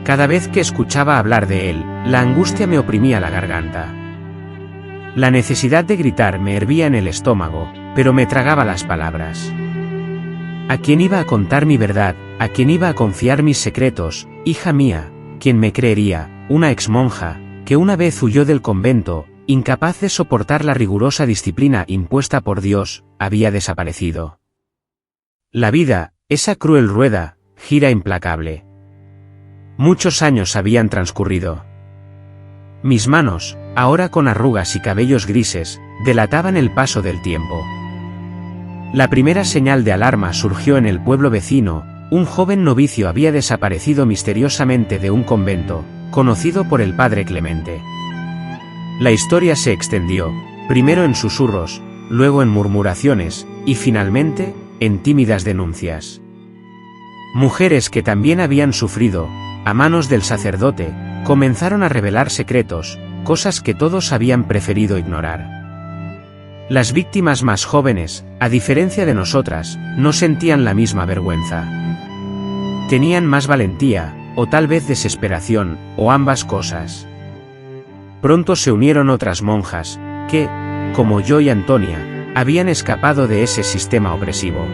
Cada vez que escuchaba hablar de él, la angustia me oprimía la garganta. La necesidad de gritar me hervía en el estómago, pero me tragaba las palabras. ¿A quién iba a contar mi verdad? ¿A quién iba a confiar mis secretos? Hija mía, ¿quién me creería? Una exmonja, que una vez huyó del convento, incapaz de soportar la rigurosa disciplina impuesta por Dios, había desaparecido. La vida, esa cruel rueda, gira implacable. Muchos años habían transcurrido. Mis manos, ahora con arrugas y cabellos grises, delataban el paso del tiempo. La primera señal de alarma surgió en el pueblo vecino. Un joven novicio había desaparecido misteriosamente de un convento, conocido por el padre Clemente. La historia se extendió, primero en susurros, luego en murmuraciones, y finalmente, en tímidas denuncias. Mujeres que también habían sufrido, a manos del sacerdote, comenzaron a revelar secretos, cosas que todos habían preferido ignorar. Las víctimas más jóvenes, a diferencia de nosotras, no sentían la misma vergüenza. Tenían más valentía, o tal vez desesperación, o ambas cosas. Pronto se unieron otras monjas, que, como yo y Antonia, habían escapado de ese sistema opresivo.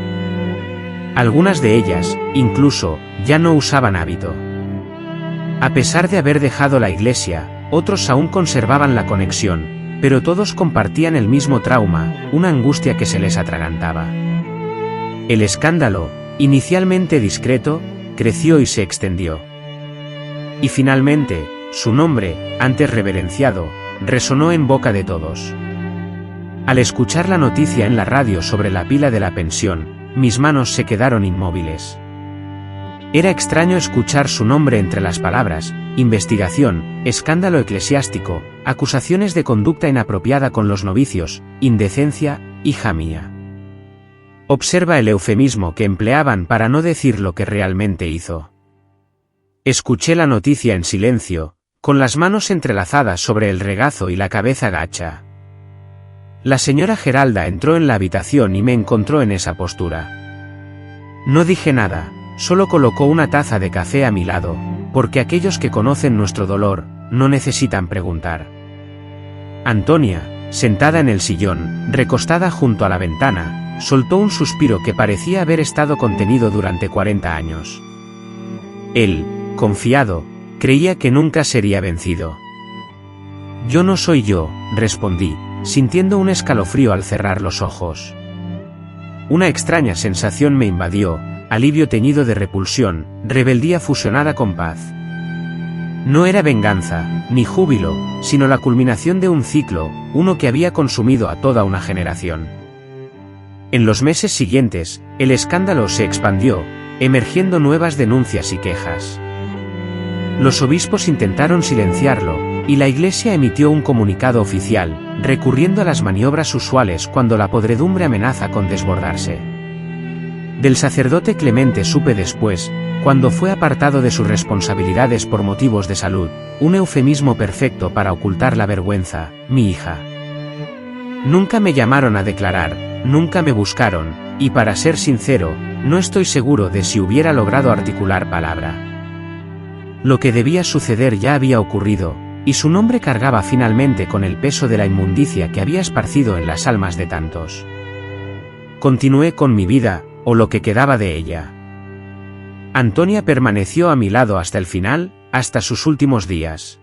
Algunas de ellas, incluso, ya no usaban hábito. A pesar de haber dejado la iglesia, otros aún conservaban la conexión, pero todos compartían el mismo trauma, una angustia que se les atragantaba. El escándalo, inicialmente discreto, creció y se extendió. Y finalmente, su nombre, antes reverenciado, resonó en boca de todos. Al escuchar la noticia en la radio sobre la pila de la pensión, mis manos se quedaron inmóviles. Era extraño escuchar su nombre entre las palabras: investigación, escándalo eclesiástico, acusaciones de conducta inapropiada con los novicios, indecencia, hija mía. Observa el eufemismo que empleaban para no decir lo que realmente hizo. Escuché la noticia en silencio, con las manos entrelazadas sobre el regazo y la cabeza gacha. La señora Geralda entró en la habitación y me encontró en esa postura. No dije nada, solo colocó una taza de café a mi lado, porque aquellos que conocen nuestro dolor, no necesitan preguntar. Antonia, sentada en el sillón, recostada junto a la ventana, soltó un suspiro que parecía haber estado contenido durante 40 años. Él, confiado, creía que nunca sería vencido. Yo no soy yo, respondí, sintiendo un escalofrío al cerrar los ojos. Una extraña sensación me invadió, alivio teñido de repulsión, rebeldía fusionada con paz. No era venganza, ni júbilo, sino la culminación de un ciclo, uno que había consumido a toda una generación. En los meses siguientes, el escándalo se expandió, emergiendo nuevas denuncias y quejas. Los obispos intentaron silenciarlo, y la Iglesia emitió un comunicado oficial, recurriendo a las maniobras usuales cuando la podredumbre amenaza con desbordarse. Del sacerdote Clemente supe después, cuando fue apartado de sus responsabilidades por motivos de salud, un eufemismo perfecto para ocultar la vergüenza: mi hija. Nunca me llamaron a declarar, nunca me buscaron, y para ser sincero, no estoy seguro de si hubiera logrado articular palabra. Lo que debía suceder ya había ocurrido, y su nombre cargaba finalmente con el peso de la inmundicia que había esparcido en las almas de tantos. Continué con mi vida, o lo que quedaba de ella. Antonia permaneció a mi lado hasta el final, hasta sus últimos días.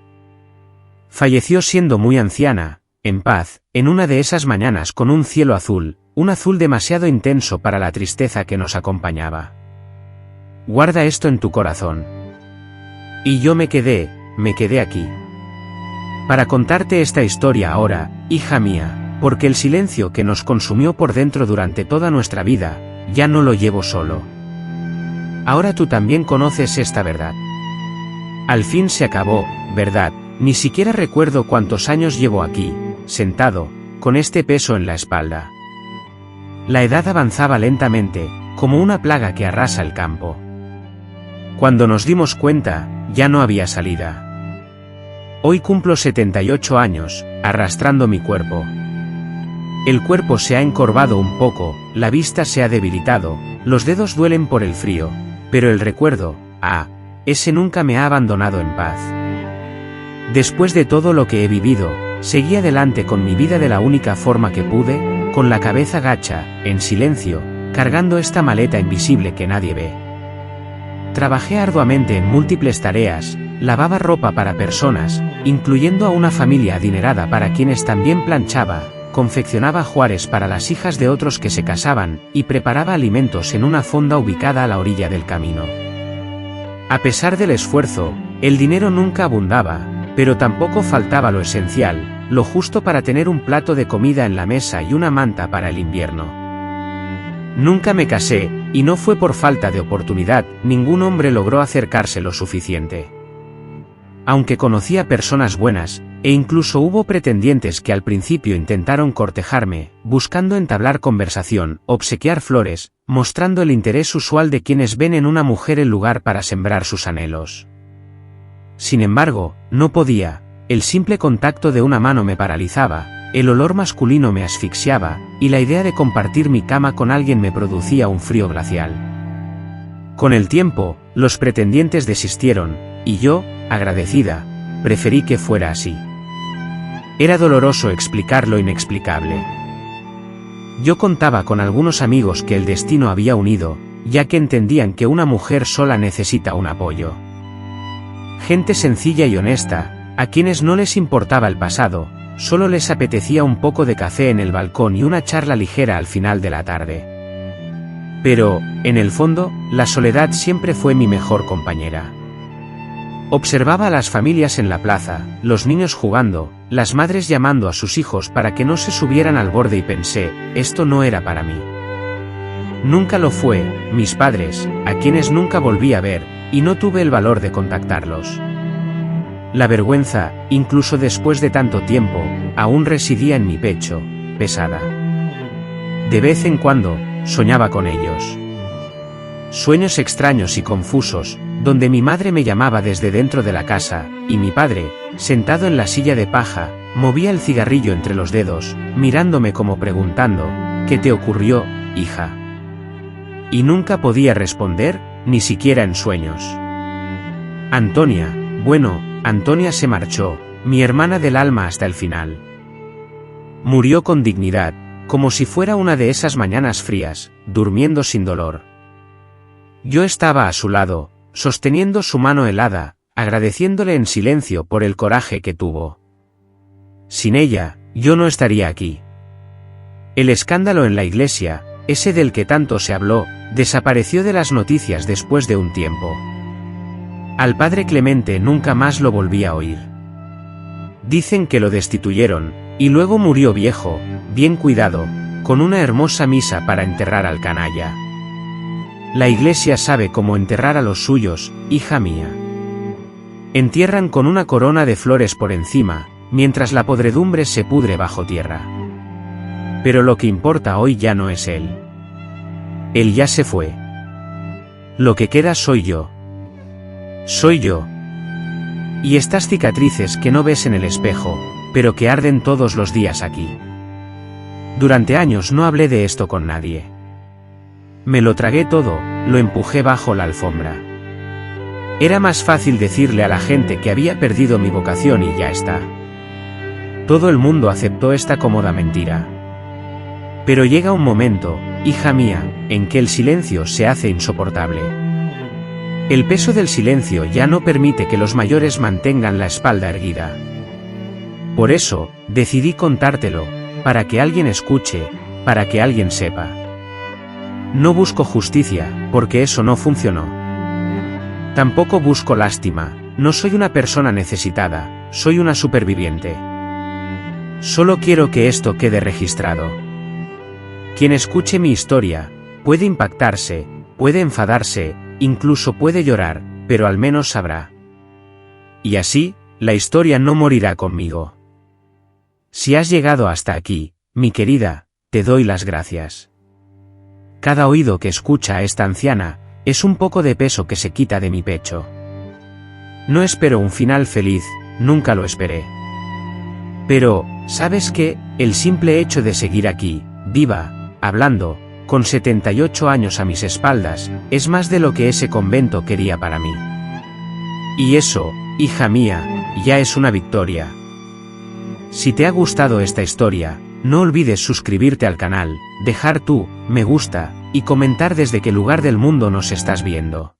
Falleció siendo muy anciana, en paz, en una de esas mañanas con un cielo azul, un azul demasiado intenso para la tristeza que nos acompañaba. Guarda esto en tu corazón. Y yo me quedé aquí. Para contarte esta historia ahora, hija mía, porque el silencio que nos consumió por dentro durante toda nuestra vida, ya no lo llevo solo. Ahora tú también conoces esta verdad. Al fin se acabó, ¿verdad? Ni siquiera recuerdo cuántos años llevo aquí, sentado, con este peso en la espalda. La edad avanzaba lentamente, como una plaga que arrasa el campo. Cuando nos dimos cuenta, ya no había salida. Hoy cumplo 78 años, arrastrando mi cuerpo. El cuerpo se ha encorvado un poco, la vista se ha debilitado, los dedos duelen por el frío, pero el recuerdo, ese nunca me ha abandonado en paz. Después de todo lo que he vivido, seguí adelante con mi vida de la única forma que pude, con la cabeza gacha, en silencio, cargando esta maleta invisible que nadie ve. Trabajé arduamente en múltiples tareas, lavaba ropa para personas, incluyendo a una familia adinerada para quienes también planchaba, confeccionaba ajuares para las hijas de otros que se casaban, y preparaba alimentos en una fonda ubicada a la orilla del camino. A pesar del esfuerzo, el dinero nunca abundaba, pero tampoco faltaba lo esencial, lo justo para tener un plato de comida en la mesa y una manta para el invierno. Nunca me casé, y no fue por falta de oportunidad, ningún hombre logró acercarse lo suficiente. Aunque conocía personas buenas, e incluso hubo pretendientes que al principio intentaron cortejarme, buscando entablar conversación, obsequiar flores, mostrando el interés usual de quienes ven en una mujer el lugar para sembrar sus anhelos. Sin embargo, no podía, el simple contacto de una mano me paralizaba, el olor masculino me asfixiaba, y la idea de compartir mi cama con alguien me producía un frío glacial. Con el tiempo, los pretendientes desistieron, y yo, agradecida, preferí que fuera así. Era doloroso explicar lo inexplicable. Yo contaba con algunos amigos que el destino había unido, ya que entendían que una mujer sola necesita un apoyo. Gente sencilla y honesta, a quienes no les importaba el pasado, solo les apetecía un poco de café en el balcón y una charla ligera al final de la tarde. Pero, en el fondo, la soledad siempre fue mi mejor compañera. Observaba a las familias en la plaza, los niños jugando, las madres llamando a sus hijos para que no se subieran al borde y pensé, esto no era para mí. Nunca lo fue, mis padres, a quienes nunca volví a ver, y no tuve el valor de contactarlos. La vergüenza, incluso después de tanto tiempo, aún residía en mi pecho, pesada. De vez en cuando, soñaba con ellos. Sueños extraños y confusos, donde mi madre me llamaba desde dentro de la casa, y mi padre, sentado en la silla de paja, movía el cigarrillo entre los dedos, mirándome como preguntando, ¿qué te ocurrió, hija? Y nunca podía responder, ni siquiera en sueños. Antonia se marchó, mi hermana del alma hasta el final. Murió con dignidad, como si fuera una de esas mañanas frías, durmiendo sin dolor. Yo estaba a su lado, sosteniendo su mano helada, agradeciéndole en silencio por el coraje que tuvo. Sin ella, yo no estaría aquí. El escándalo en la iglesia, ese del que tanto se habló, desapareció de las noticias después de un tiempo. Al padre Clemente nunca más lo volví a oír. Dicen que lo destituyeron, y luego murió viejo, bien cuidado, con una hermosa misa para enterrar al canalla. La iglesia sabe cómo enterrar a los suyos, hija mía. Entierran con una corona de flores por encima, mientras la podredumbre se pudre bajo tierra. Pero lo que importa hoy ya no es él. Él ya se fue. Lo que queda soy yo. Soy yo. Y estas cicatrices que no ves en el espejo, pero que arden todos los días aquí. Durante años no hablé de esto con nadie. Me lo tragué todo, lo empujé bajo la alfombra. Era más fácil decirle a la gente que había perdido mi vocación y ya está. Todo el mundo aceptó esta cómoda mentira. Pero llega un momento, hija mía, en que el silencio se hace insoportable. El peso del silencio ya no permite que los mayores mantengan la espalda erguida. Por eso, decidí contártelo, para que alguien escuche, para que alguien sepa. No busco justicia, porque eso no funcionó. Tampoco busco lástima, no soy una persona necesitada, soy una superviviente. Solo quiero que esto quede registrado. Quien escuche mi historia, puede impactarse, puede enfadarse, incluso puede llorar, pero al menos sabrá. Y así, la historia no morirá conmigo. Si has llegado hasta aquí, mi querida, te doy las gracias. Cada oído que escucha a esta anciana, es un poco de peso que se quita de mi pecho. No espero un final feliz, nunca lo esperé. Pero, ¿sabes qué? El simple hecho de seguir aquí, viva, hablando, con 78 años a mis espaldas, es más de lo que ese convento quería para mí. Y eso, hija mía, ya es una victoria. Si te ha gustado esta historia, no olvides suscribirte al canal, dejar tu me gusta, y comentar desde qué lugar del mundo nos estás viendo.